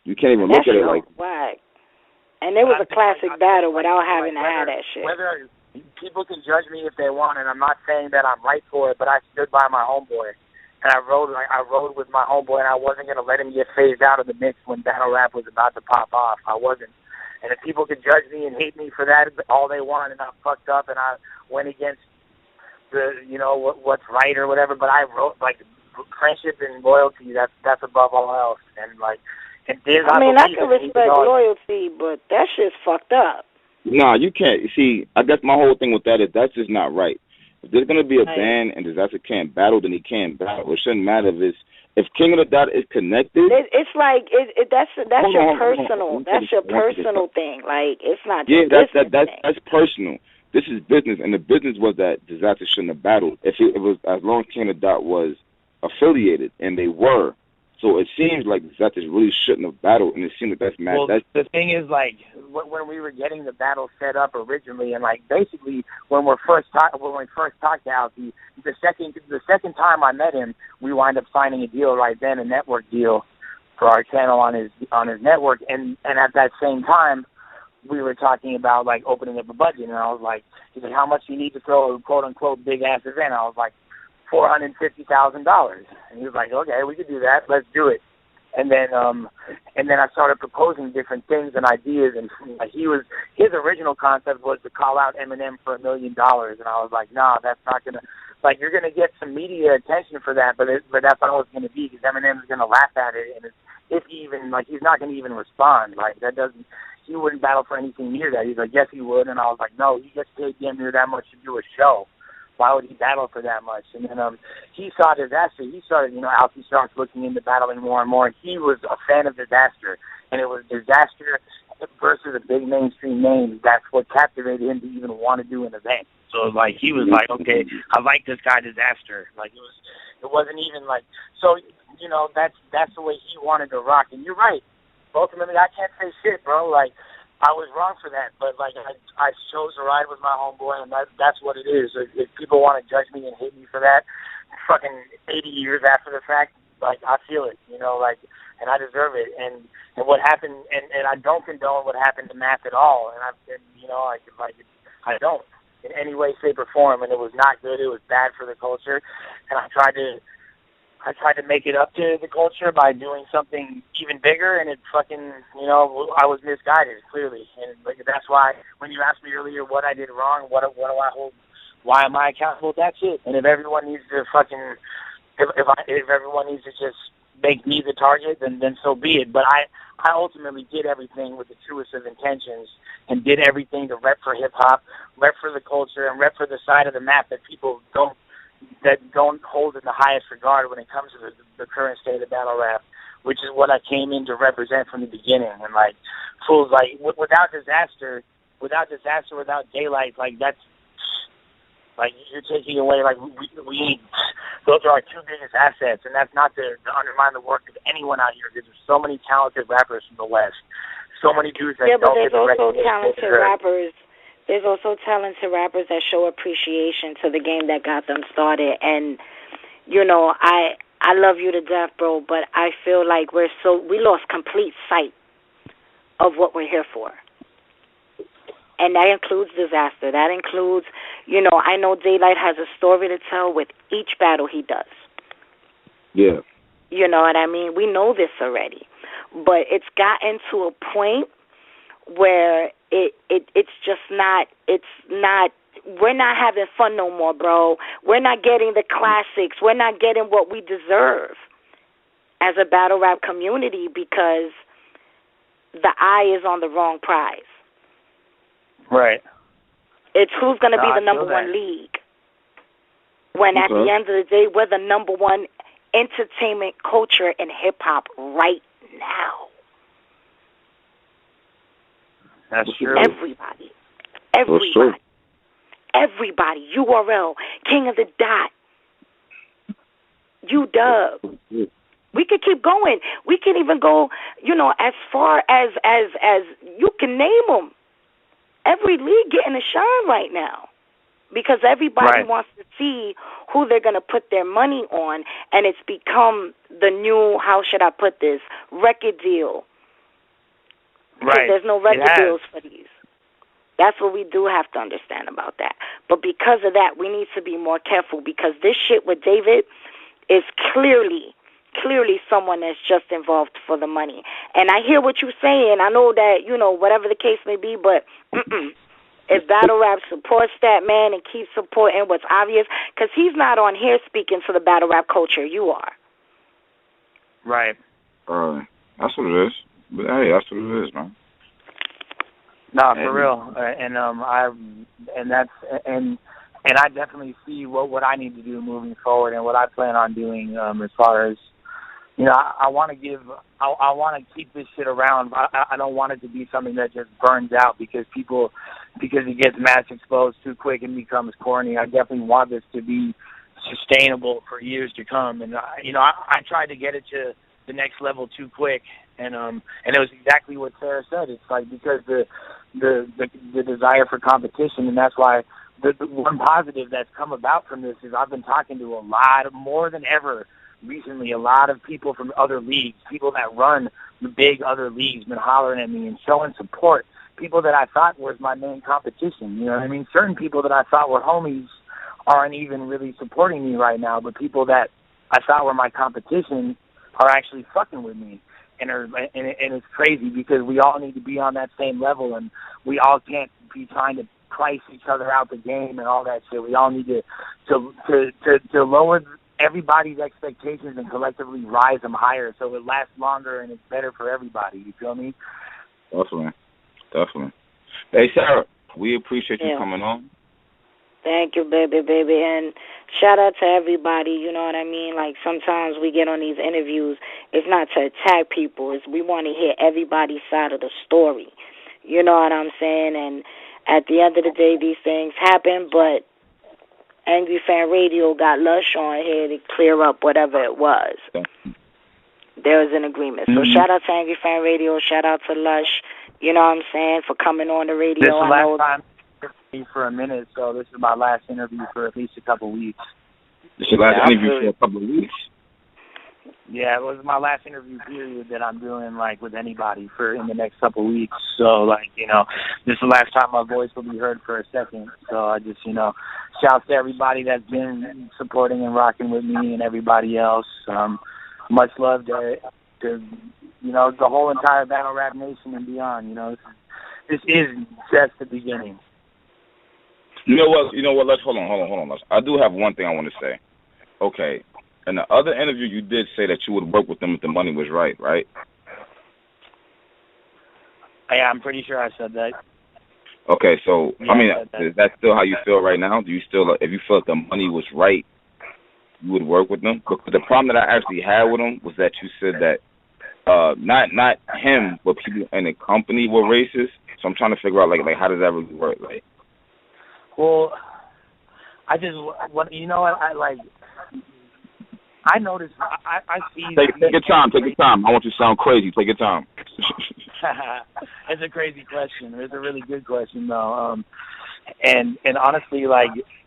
You can't even look at it like. Whack. And it was a classic battle without having to have that shit. Whether people can judge me if they want, and I'm not saying that I'm right for it, but I stood by my homeboy, and I rode with my homeboy, and I wasn't gonna let him get phased out of the mix when battle rap was about to pop off. I wasn't. And if people can judge me and hate me for that all they want, and I fucked up and I went against the, what's right or whatever, but I wrote, like, friendship and loyalty, that's above all else. And, like, I can respect loyalty, but that shit's fucked up. Nah, you can't. See, I guess my whole thing with that is that's just not right. If there's going to be a ban and Disaster can't battle, then he can't battle. It shouldn't matter if King of the Dot is connected. It's like that's your personal thing. Like, it's not just that's personal. This is business, and the business was that Disaster shouldn't have battled. If it was, as long as King of the Dot was affiliated, and they were. So it seems like Disaster really shouldn't have battled, and it seems like that's mad. Well, the thing is, like, when we were getting the battle set up originally, and, like, basically when we first talked to Alfie, the second time I met him, we wind up signing a deal right then, a network deal for our channel on his network, and at that same time, we were talking about, like, opening up a budget, and I was like, he's like, how much do you need to throw a quote-unquote big-ass event? I was like, $450,000. And he was like, okay, we could do that. Let's do it. And then I started proposing different things and ideas. And his original concept was to call out Eminem for $1 million. And I was like, nah, that's not gonna. Like, you're gonna get some media attention for that, but that's not what it's gonna be, because Eminem's gonna laugh at it, and he's not gonna even respond. Like, he wouldn't battle for anything near that. He's like, yes, he would. And I was like, no, he gets paid damn near that much to do a show. Why would he battle for that much? And then he saw Disaster. He started, Alfie starts looking into battling more and more. And he was a fan of Disaster. And it was Disaster versus a big mainstream name. That's what captivated him to even want to do an event. So, like, he was like, okay, I like this guy Disaster. Like, it wasn't even like, so, that's the way he wanted to rock. And you're right. Ultimately, I can't say shit, bro. Like, I was wrong for that, but, like, I chose to ride with my homeboy, and that's what it is. If people want to judge me and hate me for that, fucking 80 years after the fact, like, I feel it, and I deserve it. And what happened, and I don't condone what happened to Matt at all, and I don't in any way, shape, or form, and it was not good. It was bad for the culture, and I tried to make it up to the culture by doing something even bigger, and it fucking, I was misguided, clearly. And that's why when you asked me earlier what I did wrong, what do I hold, why am I accountable, that's it. And if everyone needs to fucking, if everyone needs to just make me the target, then so be it. But I ultimately did everything with the truest of intentions, and did everything to rep for hip-hop, rep for the culture, and rep for the side of the map that people don't hold in the highest regard when it comes to the current state of battle rap, which is what I came in to represent from the beginning. And, like, fools, like, without Disaster, without Daylight, like, that's, like, you're taking away, like, we need, those are our two biggest assets, and that's not to undermine the work of anyone out here, because there's so many talented rappers from the West, so many dudes that don't get the recognition. There's also talented rappers that show appreciation to the game that got them started. And, I love you to death, bro, but I feel like we lost complete sight of what we're here for. And that includes disaster. That includes, I know Daylight has a story to tell with each battle he does. Yeah. You know what I mean? We know this already. But it's gotten to a point where it's just not, we're not having fun no more, bro. We're not getting the classics. We're not getting what we deserve as a battle rap community because the eye is on the wrong prize. Right. It's who's going to be the number one league. When at the end of the day, we're the number one entertainment culture in hip-hop right now. That's true. Everybody. URL, King of the Dot, UW. We could keep going. We can even go, as far as you can name them. Every league getting a shine right now because everybody wants to see who they're going to put their money on, and it's become the new, how should I put this, record deal. Because there's no record deals for these. That's what we do have to understand about that. But because of that, we need to be more careful because this shit with David is clearly someone that's just involved for the money. And I hear what you're saying. I know that, whatever the case may be, but if Battle Rap supports that, man, and keeps supporting what's obvious, because he's not on here speaking to the Battle Rap culture. You are. Right. That's what it is. But, hey, that's what it is, man. No, for real. And I definitely see what I need to do moving forward and what I plan on doing as far as, I want to keep this shit around. I don't want it to be something that just burns out because it gets mass exposed too quick and becomes corny. I definitely want this to be sustainable for years to come. And, I tried to get it to the next level too quick. And it was exactly what Sara said. It's like because the desire for competition, and that's why the one positive that's come about from this is I've been talking to more than ever recently, a lot of people from other leagues, people that run the big other leagues, been hollering at me and showing support. People that I thought was my main competition. You know what I mean? Certain people that I thought were homies aren't even really supporting me right now, but people that I thought were my competition are actually fucking with me. And it's crazy because we all need to be on that same level, and we all can't be trying to price each other out the game and all that shit. We all need to lower everybody's expectations and collectively rise them higher so it lasts longer and it's better for everybody. You feel me? Definitely. Hey, Sara, we appreciate you coming on. Thank you, baby. And shout out to everybody, you know what I mean? Like, sometimes we get on these interviews, it's not to attack people, it's we want to hear everybody's side of the story. You know what I'm saying? And at the end of the day, these things happen, but Angry Fan Radio got Lush on here to clear up whatever it was. There was an agreement. So shout out to Angry Fan Radio, shout out to Lush, you know what I'm saying, for coming on the radio. This is the last time for a minute, so this is my last interview for at least a couple of weeks. This is your last interview for a couple of weeks? Yeah, it was my last interview period that I'm doing, with anybody in the next couple of weeks. So, this is the last time my voice will be heard for a second. So I just, shouts to everybody that's been supporting and rocking with me and everybody else. Much love to the whole entire Battle Rap Nation and beyond. This is just the beginning. You know what? Let's hold on. Let's. I do have one thing I want to say. Okay. In the other interview, you did say that you would work with them if the money was right? Yeah, I'm pretty sure I said that. Okay, so, yeah, is that still how you feel right now? Do you still, if you felt the money was right, you would work with them? Because the problem that I actually had with them was that you said that not him, but people in the company were racist. So I'm trying to figure out, how does that really work? Well, I noticed, I see... Take your time. I want you to sound crazy. Take your time. It's a crazy question. It's a really good question, though. And honestly,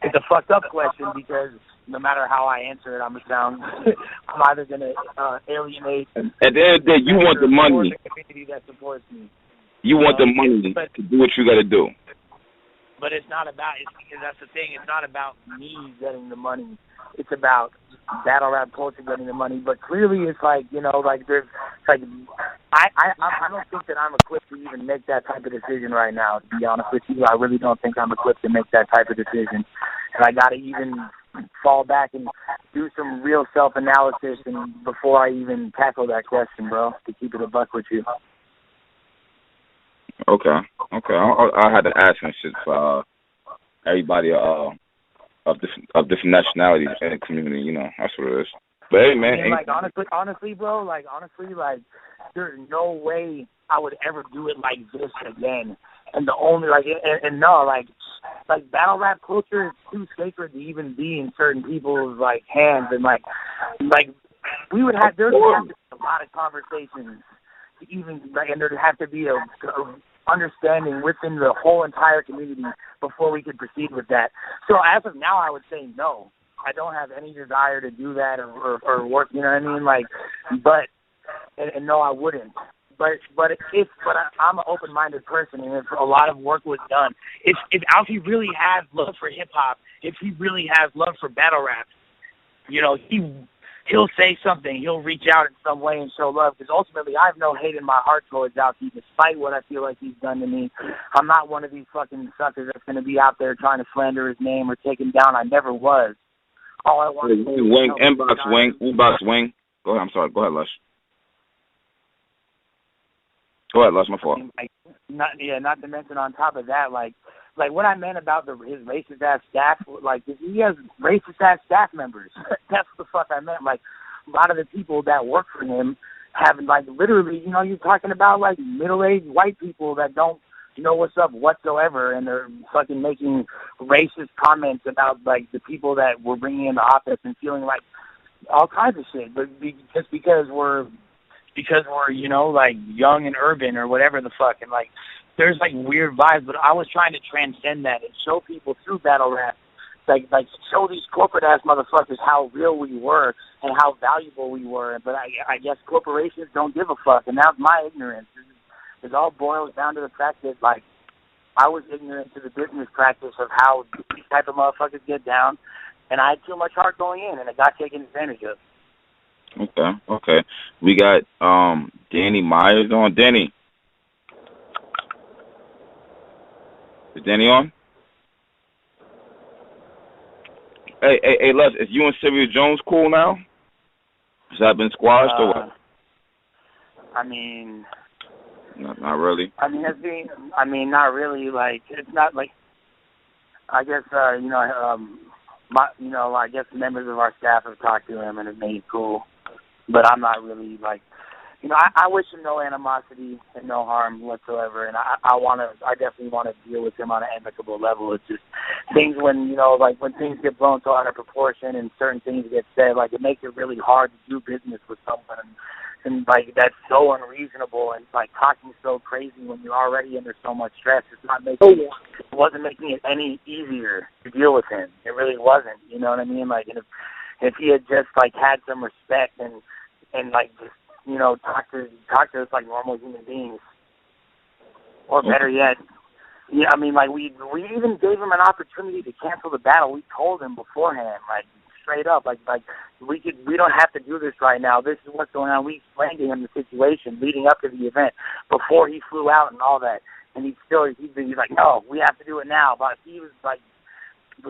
it's a fucked up question because no matter how I answer it, I'm either going to alienate... At the end of the day, you want the money. The community that supports me. You want the money to do what you got to do. But it's not about, it's because that's the thing, it's not about me getting the money. It's about battle rap culture getting the money. But clearly it's like, you know, like there's, like, I don't think that I'm equipped to even make that type of decision right now, to be honest with you. I really don't think I'm equipped to make that type of decision. And I got to even fall back and do some real self-analysis and before I even tackle that question, bro, to keep it a buck with you. Okay. I had to ask and shit for everybody of different nationalities in the community. You know, that's what it is. But hey, man, and like honestly, bro, like there's no way I would ever do it like this again. And the only like battle rap culture is too sacred to even be in certain people's like hands, and like we would have there'd have to be a lot of conversations to even like, and there'd have to be a understanding within the whole entire community before we could proceed with that. So as of now, I would say no. I don't have any desire to do that or work. You know what I mean? Like, but and no, I wouldn't. But I'm an open-minded person, and if a lot of work was done, if Alfie really has love for hip hop, if he really has love for battle rap, you know, he'll say something, he'll reach out in some way and show love. Because ultimately, I have no hate in my heart towards Alfie, despite what I feel like he's done to me. I'm not one of these fucking suckers that's going to be out there trying to slander his name or take him down. I never was. All I want to say is inbox wing. Go ahead. I'm sorry. Go ahead, Lush. Go ahead, Lush. My fault. Not to mention on top of that, like what I meant about his racist ass staff, like he has racist ass staff members. That's what the fuck I meant. Like a lot of the people that work for him have like literally, you know, you're talking about like middle-aged white people that don't know what's up whatsoever, and they're fucking making racist comments about like the people that we're bringing into office and feeling like all kinds of shit. But just because we're you know like young and urban or whatever the fuck, and like there's like weird vibes. But I was trying to transcend that and show people through battle rap, like show these corporate ass motherfuckers how real we were and how valuable we were. But I guess corporations don't give a fuck, and that's my ignorance. It all boils down to the fact that, like, I was ignorant to the business practice of how these type of motherfuckers get down, and I had too much heart going in, and it got taken advantage of. Okay. We got Danny Myers on. Danny. Is Danny on? Hey, Les, is you and Sylvia Jones cool now? Has that been squashed or what? I mean... Not really. Not really. Like, it's not like. I guess I guess members of our staff have talked to him and it made it cool, but I'm not really like, you know, I wish him no animosity and no harm whatsoever, and I definitely want to deal with him on an amicable level. It's just things when, you know, like when things get blown so out of proportion and certain things get said, like it makes it really hard to do business with someone. And like that's so unreasonable, and like talking so crazy when you're already under so much stress. It wasn't making it any easier to deal with him. It really wasn't. You know what I mean? Like, and if he had just like had some respect and like just, you know, talk to us like normal human beings, or better yet, yeah, I mean, like we even gave him an opportunity to cancel the battle. We told him beforehand, like. Straight up, like we don't have to do this right now. This is what's going on. We explained to him the situation leading up to the event before he flew out and all that, and he's like, no, we have to do it now. But he was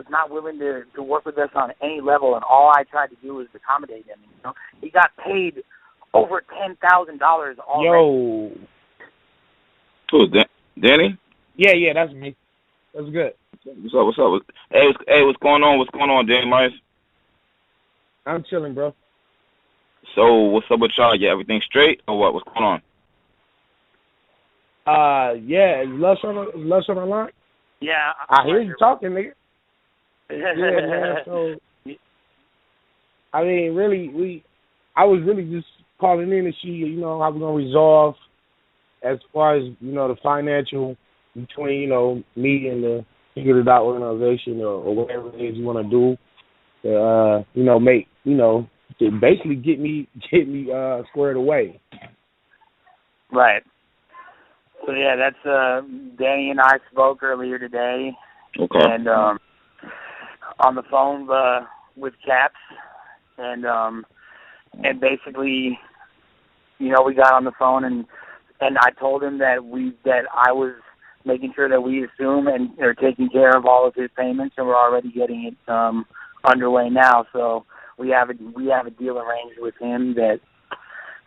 not willing to work with us on any level, and all I tried to do was accommodate him. You know, he got paid over $10,000 already. Yo, who's Danny? Yeah, that's me. That's good. What's up? Hey, what's going on? What's going on, Danny Myers? I'm chilling, bro. So, what's up with y'all? Yeah, everything straight or what? What's going on? Yeah, is Lush on the line? Yeah. I hear you talking, nigga. Yeah, man. So, I mean, really, I was really just calling in to see, you know, how we're going to resolve as far as, you know, the financial between, you know, me and the Figure It Out organization or whatever it is you want to do. You know, make, you know, to basically get me squared away. Right. So yeah, that's Danny and I spoke earlier today, Okay. And on the phone with Caps, and basically, we got on the phone, and I told him that I was making sure that we assume and are taking care of all of his payments, and we're already getting it underway now. So we have a deal arranged with him that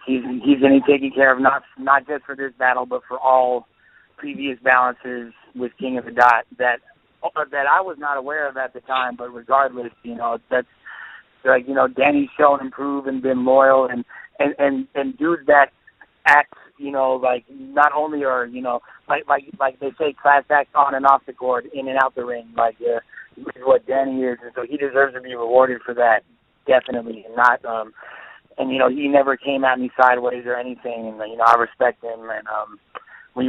he's going to be taking care of not just for this battle, but for all previous balances with King of the Dot that I was not aware of at the time. But regardless, that's like, Danny's shown improve and been loyal, and dudes that act, like not only are, like they say, class acts on and off the court, in and out the ring, like is what Danny is, and so he deserves to be rewarded for that, definitely, and not, and he never came at me sideways or anything, and I respect him, and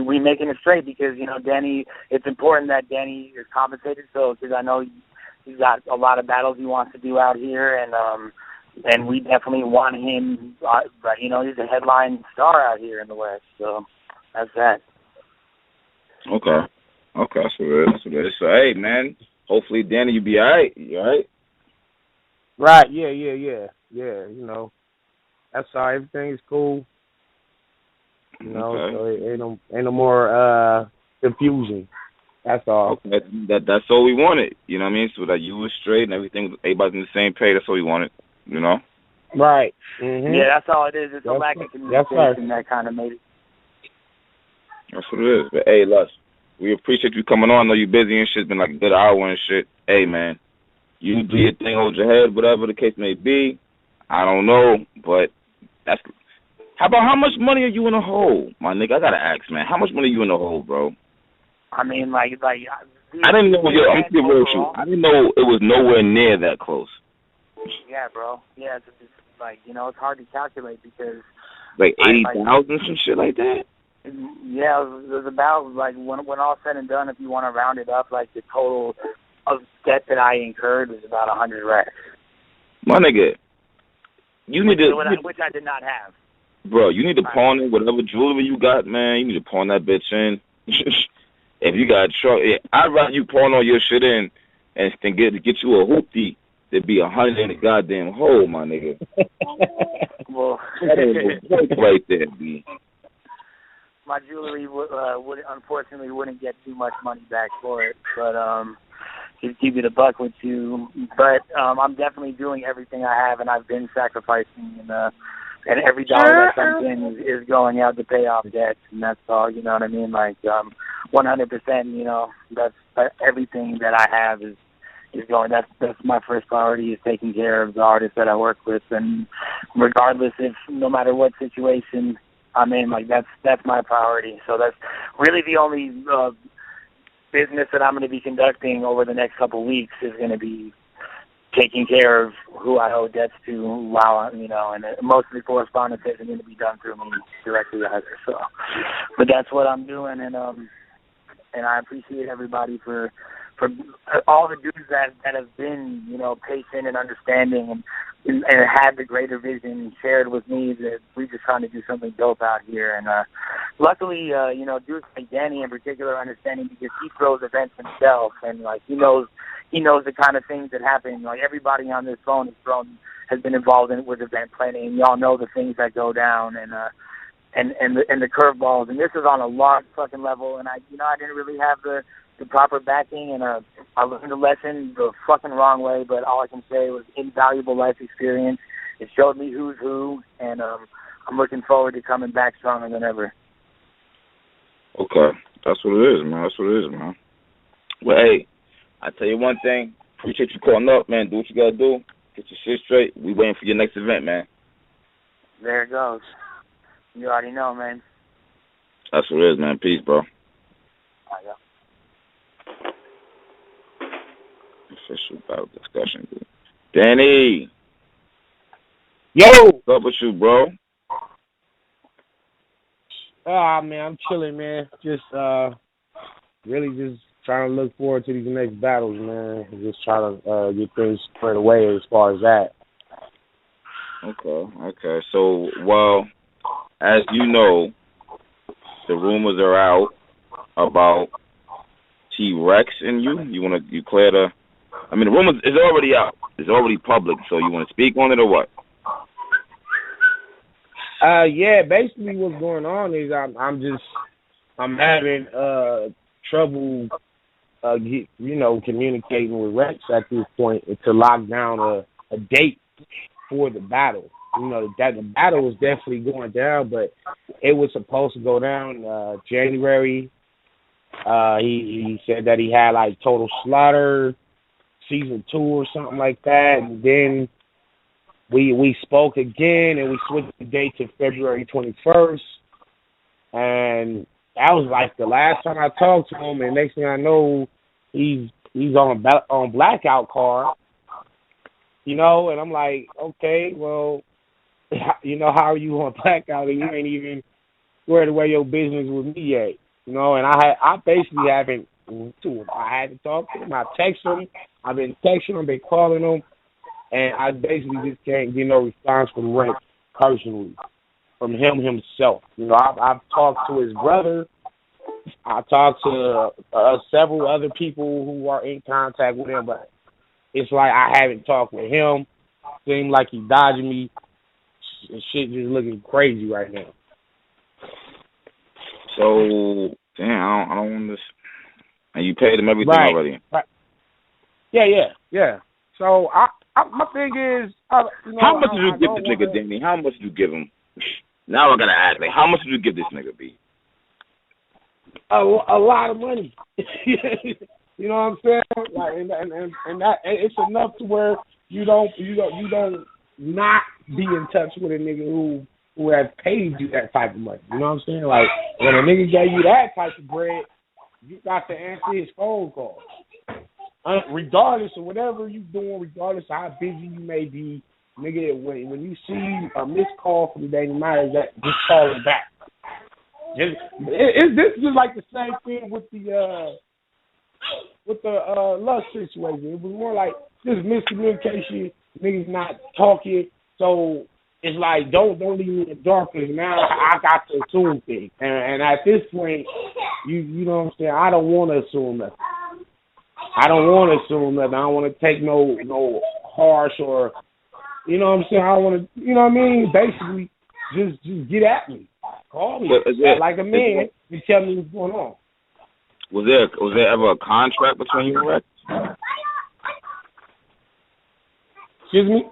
we making it straight because Danny. It's important that Danny is compensated, so because I know he's got a lot of battles he wants to do out here, and we definitely want him. But he's a headline star out here in the West, so that's that. Okay, that's what it is. So hey, man, hopefully Danny, you be alright. You alright? Right? Yeah. That's all. Everything is cool. Okay. So it ain't no more confusion. That's all. Okay, that's all we wanted. You know what I mean? So that you was straight and everything, everybody's in the same page. That's all we wanted. Right. Mm-hmm. Yeah, that's all it is. It's a lack of communication that kind of made it. That's what it is. But hey, Lush, we appreciate you coming on. I know you're busy and shit. It's been like a good hour and shit. Hey, man, you do your thing, hold your head, whatever the case may be. I don't know, but that's. How much money are you in the hole, my nigga? I gotta ask, man. How much money are you in the hole, bro? I mean, like I didn't know. I'm gonna be real with you. I didn't know it was nowhere near that close. Yeah, bro. Yeah, it's like it's hard to calculate because like 80,000, some shit like that. Yeah, it was about like when all said and done, if you want to round it up, like the total of debt that I incurred was about 100 racks. My nigga, you need to, which I did not have. Bro, you need to pawn in whatever jewelry you got, man. You need to pawn that bitch in. If you got a truck, I'd rather you pawn all your shit in and get you a hoopty than be 100 in the goddamn hole, my nigga. Well, that ain't no right there, B. My jewelry unfortunately wouldn't get too much money back for it, but to keep it a buck with you. But I'm definitely doing everything I have, and I've been sacrificing, and every dollar that comes in is going out to pay off debts, and that's all. You know what I mean? Like 100%. That's everything that I have is going. That's my first priority, is taking care of the artists that I work with, and regardless if no matter what situation I'm in, like that's my priority. So that's really the only business that I'm going to be conducting over the next couple of weeks is going to be taking care of who I owe debts to while and most of the correspondence isn't going to be done through me directly either. So, but that's what I'm doing, and I appreciate everybody for all the dudes that have been, patient and understanding and had the greater vision shared with me that we're just trying to do something dope out here. And luckily, dudes like Danny in particular understanding because he throws events himself, and like he knows the kind of things that happen. Like everybody on this phone has been involved with event planning, and y'all know the things that go down and the curveballs. And this is on a large fucking level, and I didn't really have the proper backing, and I learned a lesson the fucking wrong way, but all I can say was invaluable life experience. It showed me who's who, and I'm looking forward to coming back stronger than ever. Okay. That's what it is, man. Well, hey, I tell you one thing. Appreciate you calling up, man. Do what you got to do. Get your shit straight. We waiting for your next event, man. There it goes. You already know, man. That's what it is, man. Peace, bro. Yeah. Official battle discussion. Danny. Yo. What's up with you, bro? Man, I'm chilling, man. Just really just trying to look forward to these next battles, man. Just trying to get things squared away as far as that. Okay. So, well, as you know, the rumors are out about T-Rex and you? You clear the? I mean, the rumor is already out. It's already public. So you want to speak on it or what? Yeah. Basically, what's going on is I'm having trouble, communicating with Rex at this point to lock down a date for the battle. That the battle was definitely going down, but it was supposed to go down January. He said that he had like Total Slaughter season 2 or something like that, and then we spoke again and we switched the date to February 21st, and that was like the last time I talked to him. And next thing I know, he's on blackout card, and I'm like, okay, well. How are you on blackout and you ain't even squared away your business with me yet? And I basically haven't to him. I had to talk to him. I text him. I've been texting him, been calling him, and I basically just can't get no response from Rex personally, from him himself. I've talked to his brother. I talked to several other people who are in contact with him, but it's like I haven't talked with him. Seems like he's dodging me. Shit just looking crazy right now. So, damn, I don't want this. And you paid him everything already? Right. Yeah. So, my thing is... how much did you give this nigga, Danny? How much did you give him? Now I gotta ask, how much did you give this nigga, B? A lot of money. You know what I'm saying? Like, and that it's enough to where you don't not be in touch with a nigga who has paid you that type of money. You know what I'm saying? Like, when a nigga gave you that type of bread, you got to answer his phone calls. Regardless of whatever you doing, regardless of how busy you may be, nigga, when you see a missed call from Danny Myers, just call him back. This is like the same thing with the Lush situation. It was more like just miscommunication. Niggas not talking, so it's like don't leave me in the dark. Cause now I got to assume things, and at this point, you know what I'm saying. I don't want to assume nothing. I don't want to take no harsh or, you know what I'm saying. I don't want to, you know what I mean. Basically, just get at me, call me like a man, and tell me what's going on. Was there ever a contract between you and Rex? Excuse me?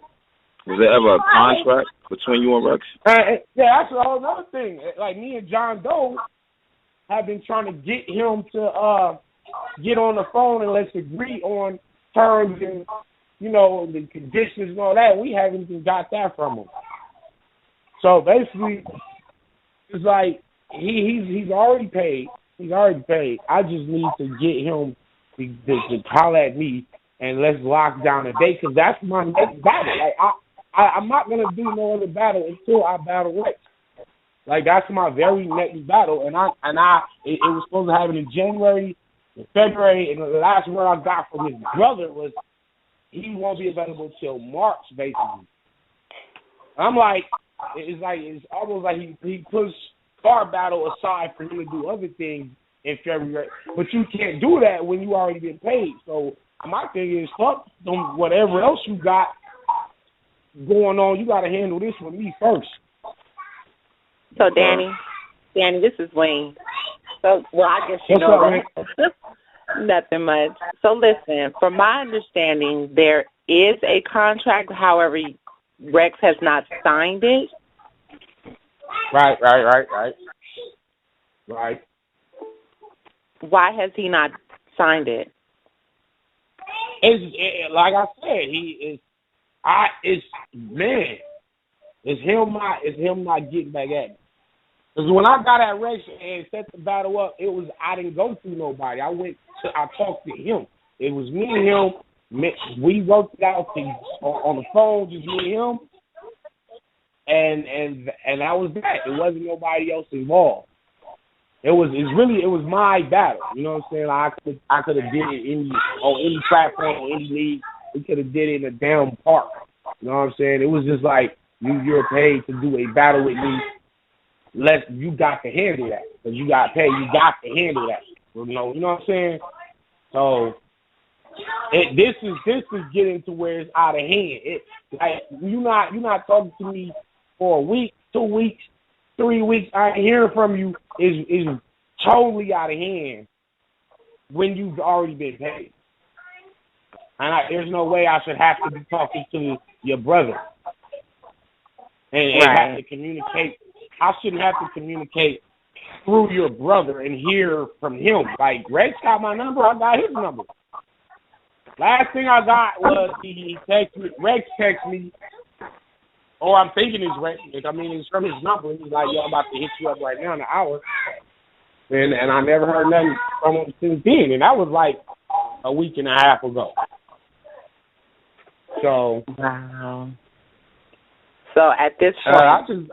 Was there ever a contract between you and Rex? Yeah, that's a whole other thing. Like, me and John Doe have been trying to get him to get on the phone and let's agree on terms and, the conditions and all that. We haven't even got that from him. So, basically, it's like he's already paid. He's already paid. I just need to get him to holler at me. And let's lock down a date, because that's my next battle. Like, I'm not going to do no other battle until I battle Rex. Like, that's my very next battle. And it was supposed to happen in January, in February, and the last word I got from his brother was he won't be available till March, basically. I'm like, it's almost like he pushed our battle aside for him to do other things in February. But you can't do that when you already been paid. So, my thing is, fuck them, whatever else you got going on, you got to handle this with me first. So, Danny, this is Wayne. So, well, I guess you know that. Nothing much. So, listen, from my understanding, there is a contract. However, Rex has not signed it. Right. Why has he not signed it? Like I said, it's him not getting back at me. Because when I got at Rex and set the battle up, I didn't go through nobody. I talked to him. It was me and him. We worked it out on the phone, just me and him. And that was that. It wasn't nobody else involved. It was my battle. You know what I'm saying? Like, I could have did it on any platform, on any league. We could have did it in a damn park. You know what I'm saying? It was just like, you're paid to do a battle with me. You got to handle that. Because you got paid, you got to handle that. You know what I'm saying? So this is getting to where it's out of hand. Like you're not talking to me for a week, 2 weeks, 3 weeks. I ain't hearing from you is totally out of hand when you've already been paid. And there's no way I should have to be talking to your brother and have to communicate. I shouldn't have to communicate through your brother and hear from him. Like, Rex got my number, I got his number. Last thing I got was Rex texted me, or I'm thinking it's Rex. I mean, it's from his number. He's like, yo, I'm about to hit you up right now in an hour. And I never heard nothing from him since then. And that was like a week and a half ago. So. Wow. So at this point.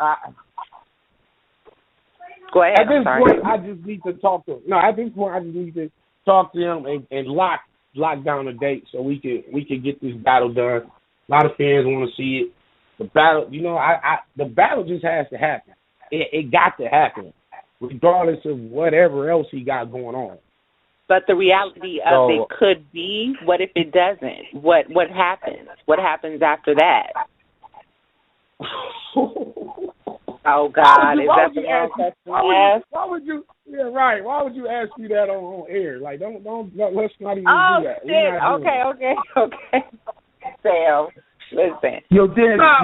Go ahead. At this point, I just need to talk to him. No, at this point, I just need to talk to him and lock down a date so we could get this battle done. A lot of fans want to see it. The battle, the battle just has to happen. It got to happen, regardless of whatever else he got going on. But the reality of it could be, what if it doesn't? What happens? What happens after that? Oh, God. Is that the wrong question to ask? Why would you? Yeah, right. Why would you ask me that on air? Like, let's not even do that. Shit. Okay. Sam, listen. Yo, Danny. I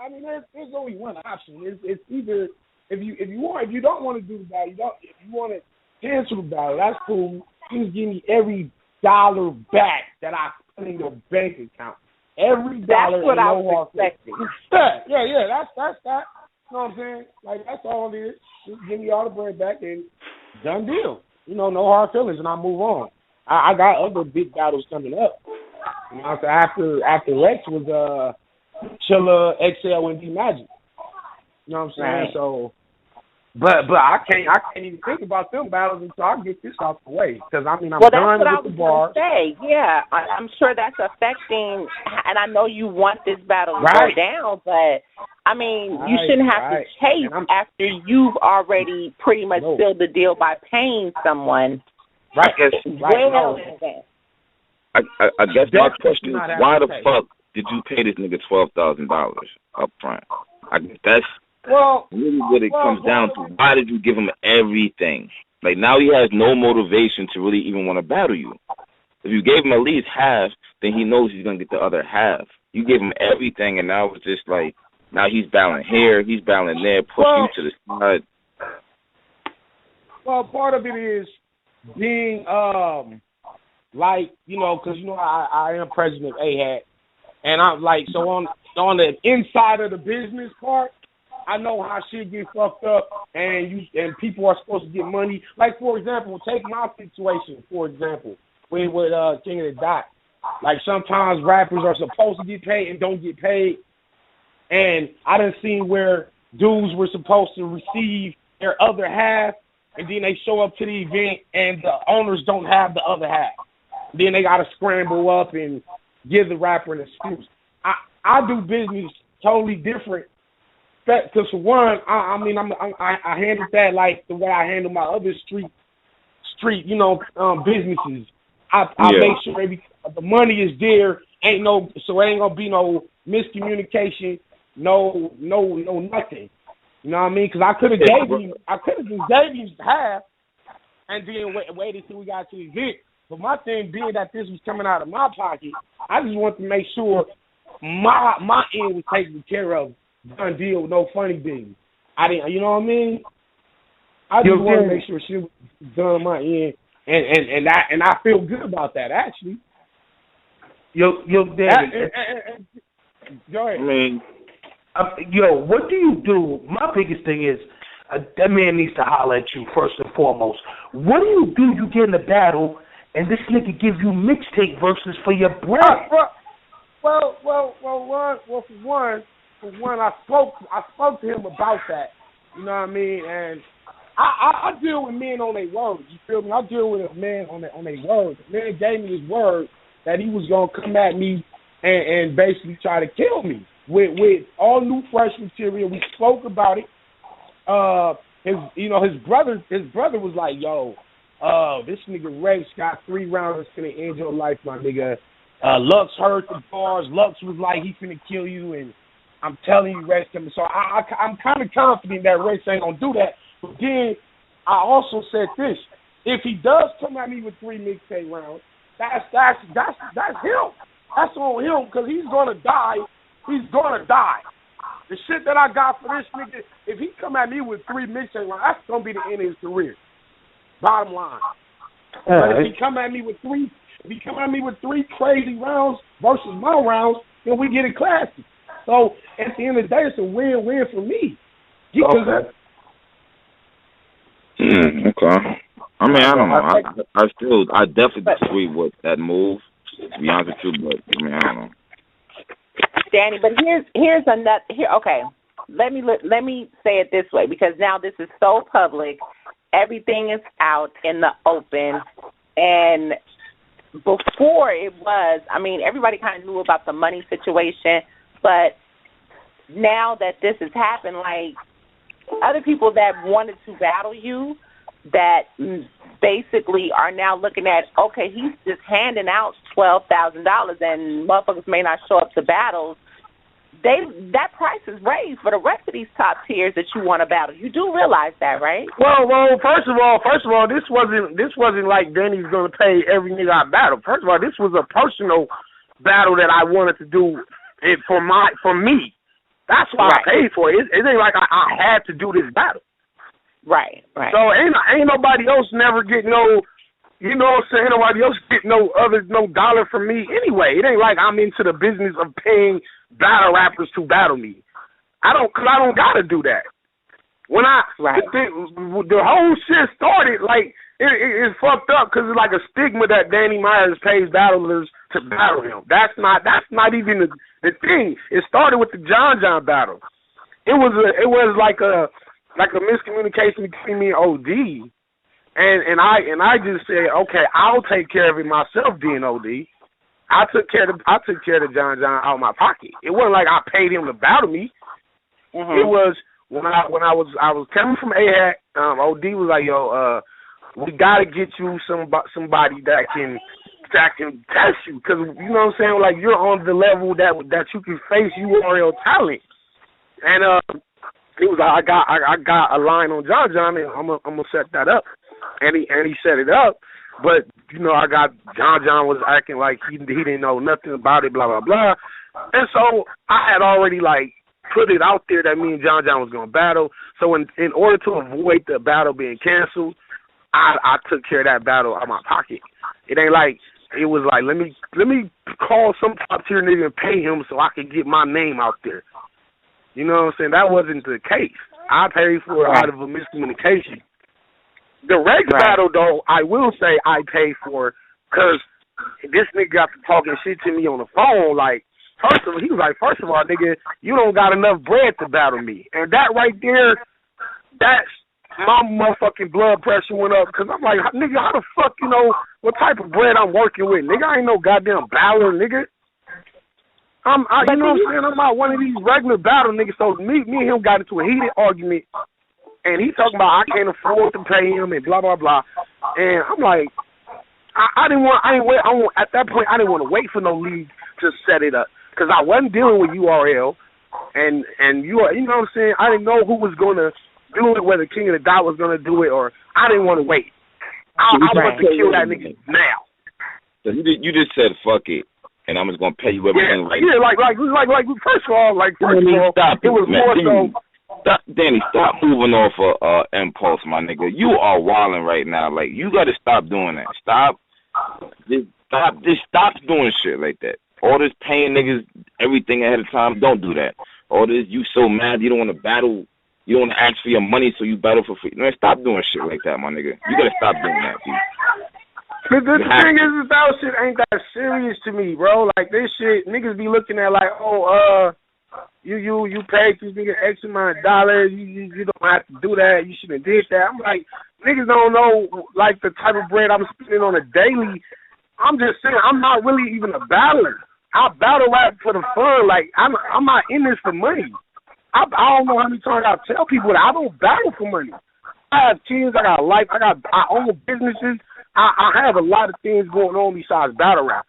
mean, there's only one option. It's either if you don't want to do the battle, if you want to cancel the battle, that's cool. Just give me every dollar back that I put in your bank account. Every dollar. That's what I was expecting. Yeah. That's that. You know what I'm saying? Like, that's all it is. Just give me all the bread back and done deal. No hard feelings, and I move on. I got other big battles coming up. So after Rex was Chilla, XL, and D Magic. You know what I'm saying? Right. So, but I can't even think about them battles until I get this out the way. Because I'm done with the bar. Say. Yeah, I'm sure that's affecting. And I know you want this battle to go down, but I mean, you shouldn't have to chase after you've already pretty much sealed the deal by paying someone. Right. I guess my question is, why the fuck did you pay this nigga $12,000 up front? I guess that's really what it comes down to. Why did you give him everything? Like, now he has no motivation to really even want to battle you. If you gave him at least half, then he knows he's going to get the other half. You gave him everything, and now it's just like, now he's battling here, he's battling there, push you to the side. Well, part of it is being, like, because, I am president of AHAT, and I'm like, so on the inside of the business part, I know how shit get fucked up, and people are supposed to get money. Like, for example, take my situation, for example, with King of the Dot. Like, sometimes rappers are supposed to get paid and don't get paid, and I done seen where dudes were supposed to receive their other half, and then they show up to the event, and the owners don't have the other half. Then they got to scramble up and give the rapper an excuse. I do business totally different. Because for one, I handle that like the way I handle my other street, businesses. I make sure the money is there. So it ain't gonna be no miscommunication, no nothing. You know what I mean? Because I could have just gave you half, and then waited till we got to the event. But my thing being that this was coming out of my pocket, I just want to make sure my end was taken care of. Done deal with no funny things. I didn't, you know what I mean? I just want to make sure shit was done on my end, and I feel good about that actually. Yo, David. Go ahead. I mean, what do you do? My biggest thing is that man needs to holler at you first and foremost. What do? You get in a battle, and this nigga gives you mixtape verses for your bread. For one, I spoke to him about that. You know what I mean? And I deal with men on their words. You feel me? I deal with a man on their words. The man gave me his word that he was gonna come at me and basically try to kill me with all new fresh material. We spoke about it. His brother was like, yo, this nigga Rex got 3 rounds that's finna end your life, my nigga. Lux heard the bars. Lux was like, he finna kill you, and I'm telling you, Rex coming. So I'm kind of confident that Rex ain't gonna do that. But then I also said this: if he does come at me with 3 mixtape rounds, that's him. That's on him because he's gonna die. He's gonna die. The shit that I got for this nigga, if he come at me with 3 mixtape rounds, that's gonna be the end of his career. Bottom line. But if he come at me with 3 crazy rounds versus my rounds, then we get it classy. So at the end of the day, it's a win-win for me. Okay. Okay. I mean, I don't know. I definitely disagree with that move, to be honest with you, but I mean, I don't know. Danny, but here's another. Okay, let me say it this way, because now this is so public. Everything is out in the open, and before it was, I mean, everybody kind of knew about the money situation, but now that this has happened, like, other people that wanted to battle you, that basically are now looking at, okay, he's just handing out $12,000 and motherfuckers may not show up to battles. That price is raised for the rest of these top tiers that you want to battle. You do realize that, right? Well, first of all, this wasn't like Danny's gonna pay every nigga I battle. First of all, this was a personal battle that I wanted to do it for me. That's why I paid for it. It ain't like I had to do this battle. Right. So ain't nobody else never get no, you know what I'm saying? Nobody else get no dollar from me anyway. It ain't like I'm into the business of paying battle rappers to battle me. Cause I don't gotta do that. When the whole shit started, like it's fucked up because it's like a stigma that Danny Myers pays battlers to battle him. That's not even the thing. It started with the John battle. It was like a miscommunication between me and OD, and I just said, okay, I'll take care of it myself, being OD. I took care of the John out of my pocket. It wasn't like I paid him to battle me. Mm-hmm. It was when I was coming from AHAC. OD was like, yo, we gotta get you somebody that can test you, because you know what I'm saying. Like, you're on the level that you can face URL talent, and he was like, I got a line on John, and I'm gonna set that up, and he set it up. But, you know, I got John was acting like he didn't know nothing about it, blah, blah, blah. And so I had already, like, put it out there that me and John was going to battle. So in order to avoid the battle being canceled, I took care of that battle out of my pocket. It ain't like, it was like, let me call some top tier nigga and pay him so I could get my name out there. You know what I'm saying? That wasn't the case. I paid for it out of a miscommunication. The Rex battle, though, I will say I paid for, because this nigga got to talking shit to me on the phone. Like, he was like, first of all, nigga, you don't got enough bread to battle me. And that right there, that's my motherfucking blood pressure went up, because I'm like, nigga, how the fuck you know what type of bread I'm working with? Nigga, I ain't no goddamn battler, nigga. You know what I'm saying? I'm not one of these regular battle niggas. So me and him got into a heated argument. And he talking about I can't afford to pay him and blah, blah, blah. And I'm like, at that point, I didn't want to wait for no league to set it up, because I wasn't dealing with URL. And you know what I'm saying? I didn't know who was going to do it, whether King of the Dot was going to do it, or I didn't want to wait. I want to kill that nigga now. So you just said, fuck it, and I'm just going to pay you everything. Like first of all, it was more so. Danny, stop moving off of impulse, my nigga. You are wilding right now. Like, you got to stop doing that. Stop doing shit like that. All this paying niggas everything ahead of time, don't do that. All this, you so mad you don't want to battle, you don't want to ask for your money, so you battle for free. Man, stop doing shit like that, my nigga. You got to stop doing that, dude. The thing is, that shit ain't that serious to me, bro. Like, this shit, niggas be looking at like, you paid this nigga X amount of dollars, you don't have to do that, you shouldn't have did that. I'm like, niggas don't know, like, the type of bread I'm spending on a daily. I'm just saying, I'm not really even a battler. I battle rap for the fun. Like, I'm not in this for money. I don't know how many times I tell people that I don't battle for money. I have kids, I got a life, I own businesses. I have a lot of things going on besides battle rap.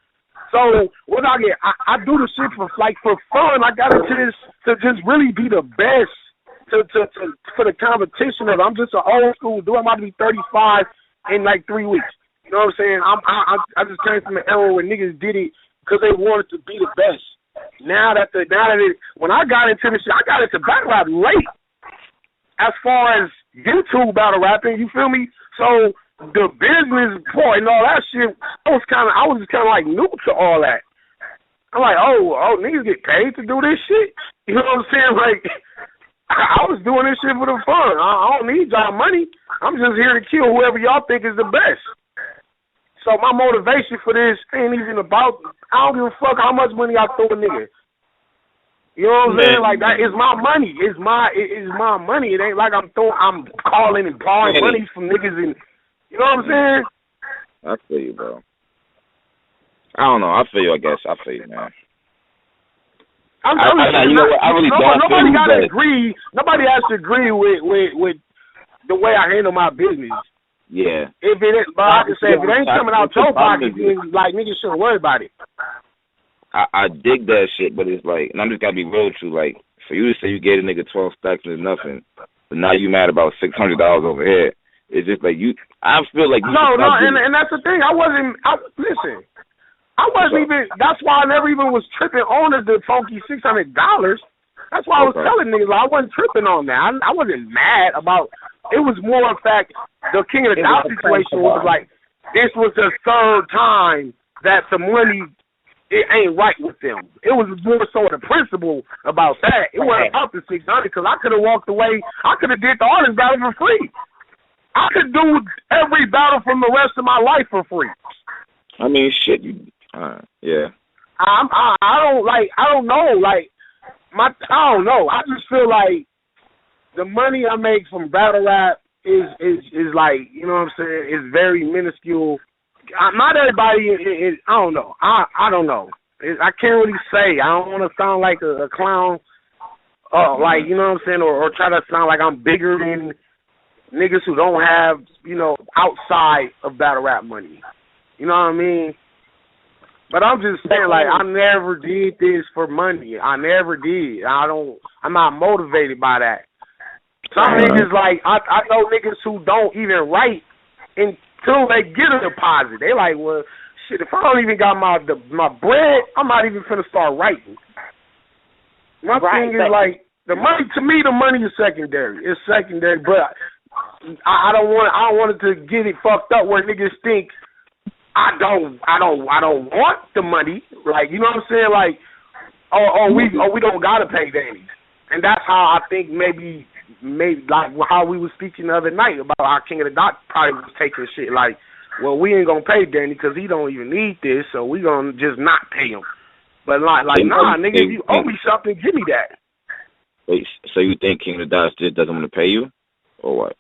So what I get, I do the shit for fun. I got into this to just really be the best for the competition. I'm just an old school dude. I'm about to be 35 in like 3 weeks. You know what I'm saying? I just came from an era where niggas did it because they wanted to be the best. When I got into this shit, I got into battle rap late. As far as YouTube battle rapping, you feel me? So the business part and all that shit, I was just kind of like new to all that. I'm like, oh, niggas get paid to do this shit? You know what I'm saying? Like, I was doing this shit for the fun. I don't need y'all money. I'm just here to kill whoever y'all think is the best. So my motivation for this ain't even about, I don't give a fuck how much money I throw a nigga. You know what I'm saying? Like, that is my money. It's my money. It ain't like I'm calling and borrowing money from niggas and, you know what I'm saying? I feel you, bro. I don't know. I feel you, I guess. I feel you, man. You know what? I really don't nobody gotta agree. Nobody has to agree with the way I handle my business. Yeah. If it is, but I can say if it ain't coming out your pocket, then like niggas shouldn't worry about it. I dig that shit, but it's like, and I'm just gotta be real with you. Like, for you to say you gave a nigga 12 stacks and nothing, but now you mad about $600 over here. It's just like I feel like you and that's the thing. Listen. I wasn't even. That's why I never even was tripping on the funky $600. That's why I was telling niggas I wasn't tripping on that. I wasn't mad about. It was more in fact the King of the Dot situation was like this was the third time that the money it ain't right with them. It was more so the principle about that. It wasn't about the $600 because I could have walked away. I could have did the artist battle for free. I could do every battle from the rest of my life for free. I mean, shit. Yeah. I don't know. I just feel like the money I make from battle rap is like, you know what I'm saying, is very minuscule. Not everybody is, I don't know. I don't know. I can't really say. I don't want to sound like a clown, like, you know what I'm saying, or try to sound like I'm bigger than niggas who don't have, you know, outside of battle rap money. You know what I mean? But I'm just saying, like, I never did this for money. I never did. I'm not motivated by that. Some niggas, like, I know niggas who don't even write until they get a deposit. They like, well, shit, if I don't even got my bread, I'm not even finna start writing. My thing is, like, the money, to me, the money is secondary. It's secondary, but I don't want it to get it fucked up where niggas think I don't want the money. Like, you know what I'm saying? Like, we don't gotta pay Danny. And that's how I think maybe like how we was speaking the other night about how King of the Dot probably was taking shit like, well, we ain't gonna pay Danny because he don't even need this, so we gonna just not pay him. But like nah, nigga, if you owe me something, give me that. Wait, so you think King of the Dot just doesn't want to pay you, or what?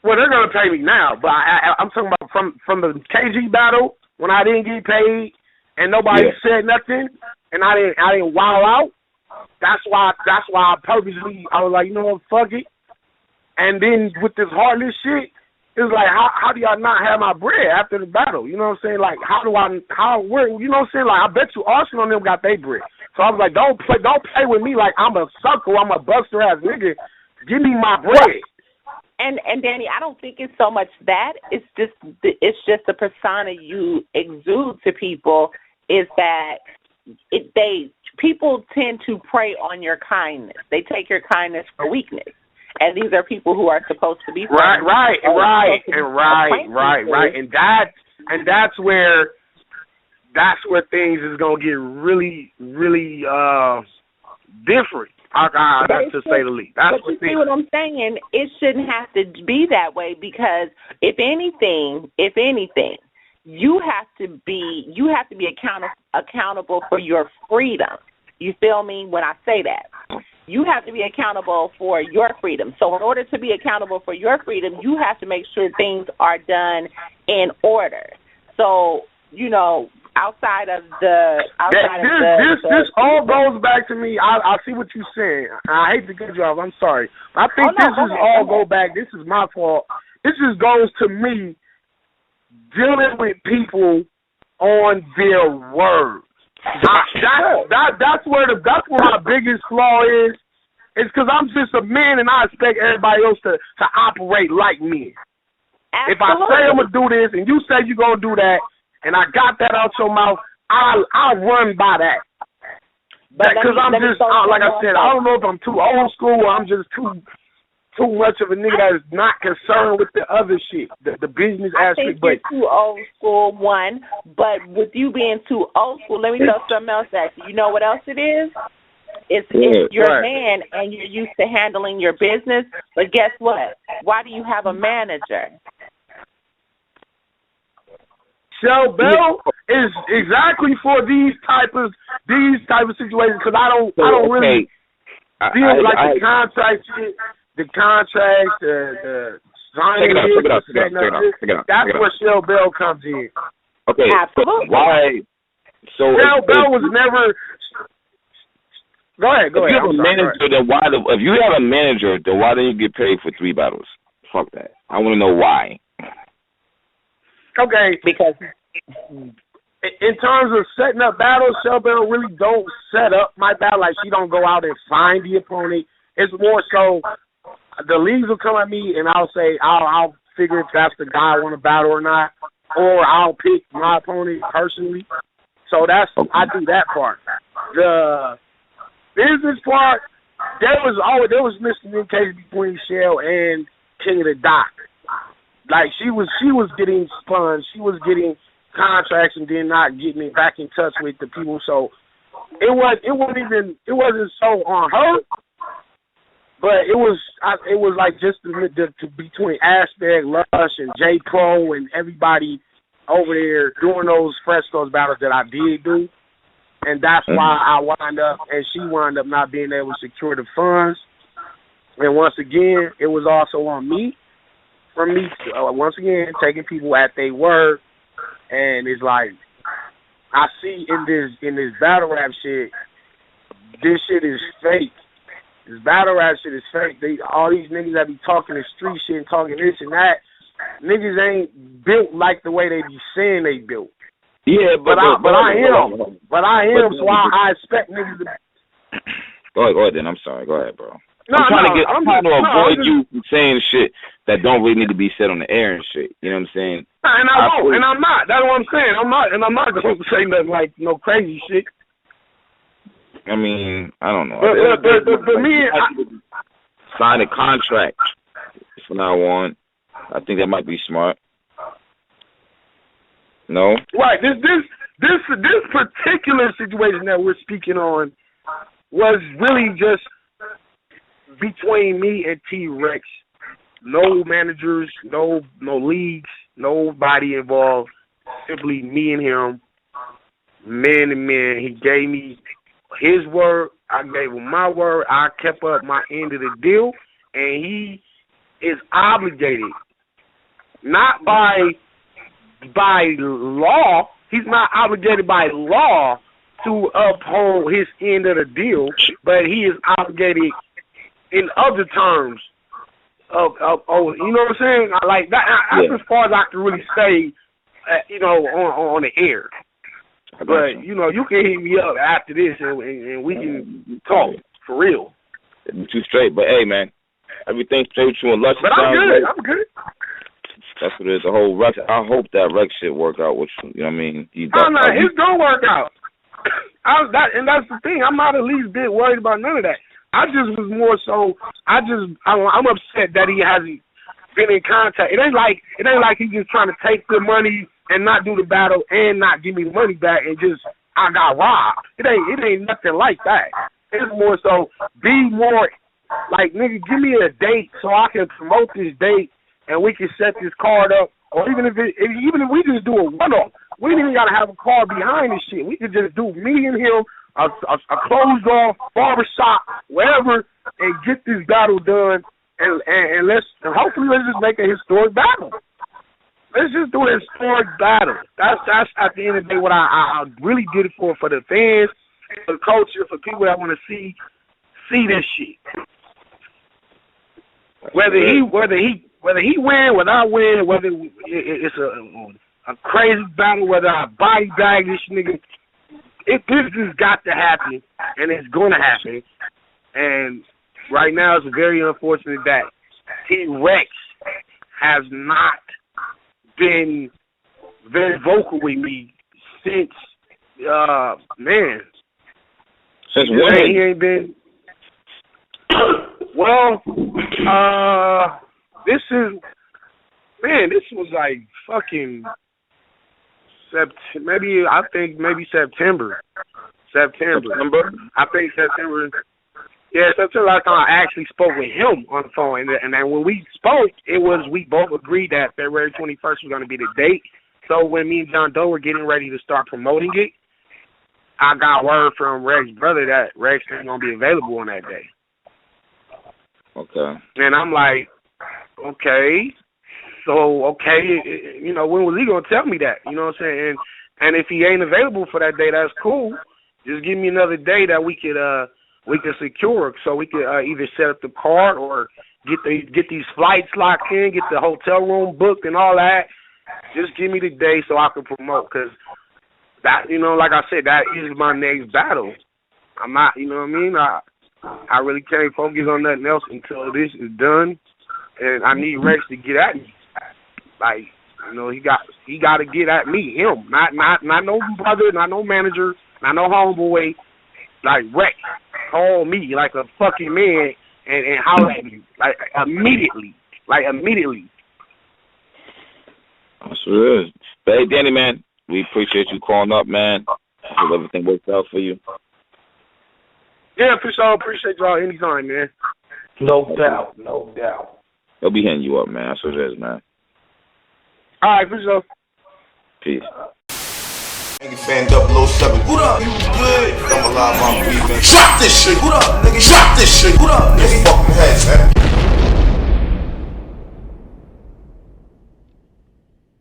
Well, they're gonna pay me now, but I'm talking about from the KG battle when I didn't get paid and nobody said nothing, and I didn't wow out. That's why I purposely I was like, you know what, fuck it. And then with this heartless shit, it's like how do y'all not have my bread after the battle? You know what I'm saying? Like you know what I'm saying? Like I bet you Arsenal and them got their bread. So I was like, don't play with me like I'm a sucker, I'm a buster ass nigga. Give me my bread. And Danny, I don't think it's so much that it's just the persona you exude to people is that people tend to prey on your kindness. They take your kindness for weakness, and these are people who are supposed to be right, and that's where things is gonna get really, really different. That's to say the least. That's but you see what I'm saying? It shouldn't have to be that way because if anything, you have to be accountable for your freedom. You feel me when I say that? You have to be accountable for your freedom. So in order to be accountable for your freedom, you have to make sure things are done in order. So, you know, outside of the this all goes back to me. I see what you're saying. I hate to cut you off. I'm sorry. I think go back. This is my fault. This just goes to me dealing with people on their words. That's where my biggest flaw is. It's because I'm just a man and I expect everybody else to operate like me. Absolutely. If I say I'm going to do this and you say you're going to do that and I got that out your mouth, I'll run by that. Because I'm just, like I said, I don't know if I'm too old school or I'm just too much of a nigga that is not concerned with the other shit, the business aspect. I think you're too old school, one, but with you being too old school, let me throw something else at you. You know what else it is? If you're a man and you're used to handling your business, but guess what? Why do you have a manager? Shell Bell is exactly for these type of situations because I don't really feel like the contract shit, the signing. That's where Shell Bell comes in. Okay, absolutely. Why? So Shell Bell was never. Go ahead. If you have a manager, then why? If you have a manager, then why don't you get paid for 3 battles? Fuck that. I want to know why. Okay, because in terms of setting up battles, Shell Bell really don't set up my battle. Like she don't go out and find the opponent. It's more so the leagues will come at me and I'll say I'll figure if that's the guy I want to battle or not, or I'll pick my opponent personally. So I do that part. The business part, there was miscommunication between Shell and King of the Dock. Like she was getting spun, she was getting contracts and then not getting back in touch with the people. So it wasn't so on her, but it was like just between Aspect, Lush, and J Pro and everybody over there doing those Fresco's battles that I did do. And that's why I wound up, and she wound up not being able to secure the funds. And once again, it was also on me, once again, taking people at their word. And it's like, I see in this battle rap shit, this shit is fake. This battle rap shit is fake. All these niggas that be talking the street shit and talking this and that, niggas ain't built like the way they be saying they built. Yeah, but I am, so I expect niggas to. Go ahead, then. I'm sorry. Go ahead, bro. I'm trying to avoid you from saying shit that don't really need to be said on the air and shit. You know what I'm saying? And I won't, and I'm not. That's what I'm saying. I'm not going to say nothing like no crazy shit. I mean, I don't know. But me, sign a contract from now on. I think that might be smart. No? Right. This particular situation that we're speaking on was really just between me and T-Rex. No managers, no leagues, nobody involved. Simply me and him, man to man. He gave me his word. I gave him my word. I kept up my end of the deal. And he is obligated, not by law. He's not obligated by law to uphold his end of the deal, but he is obligated in other terms of you know what I'm saying? Like that. That's as far as I can really say, on the air. But you can hit me up after this and we can talk for real. Too straight, but hey, man, everything's straight with you and Lush. But I'm good. That's what it is. The whole Rex. I hope that Rex shit work out with you. You know what I mean? It's gonna work out. And that's the thing. I'm not the least bit worried about none of that. I just was more so. I'm upset that he hasn't been in contact. It ain't like he's just trying to take the money and not do the battle and not give me the money back and just I got robbed. It ain't nothing like that. It's more so be more like, nigga, give me a date so I can promote this date and we can set this card up. Or even if we just do a one-off, we ain't even gotta have a card behind this shit. We could just do me and him, a closed off barbershop, wherever, and get this battle done. And hopefully let's just make a historic battle. Let's just do a historic battle. That's at the end of the day what I really did it for the fans, for the culture, for people that want to see this shit. Whether he win, whether I win, whether it's a crazy battle, whether I body bag this nigga, this has got to happen, and it's going to happen. And right now, it's very unfortunate that T-Rex has not been very vocal with me since, Since when? He ain't been. Well, this was like fucking maybe September. I think September. Yeah, September last time I actually spoke with him on the phone, and then when we spoke, we both agreed that February 21st was going to be the date. So when me and John Doe were getting ready to start promoting it, I got word from Rex's brother that Rex ain't going to be available on that day. Okay. And I'm like, okay. So, when was he going to tell me that? You know what I'm saying? And if he ain't available for that day, that's cool. Just give me another day that we could secure, so we could either set up the card or get these flights locked in, get the hotel room booked and all that. Just give me the day so I can promote, because that, like I said, that is my next battle. I'm not, you know what I mean? I really can't focus on nothing else until this is done, and I need Rex to get at me. Like, he got to get at me, him, not no brother, not no manager, not no homeboy. Like, Rex, call me like a fucking man and holler at me, like immediately. That's what it is. But hey, Danny, man, we appreciate you calling up, man. I hope everything works out for you. Yeah, for sure. Appreciate y'all anytime, man. No doubt. They'll be hitting you up, man. That's what it is, man. All right, for sure. Peace. Nigga fan 007. What up? You good? I'm alive, I'm breathing. Shot this shit. What up, nigga? Shot this shit. What up, nigga? Fucking heads, man.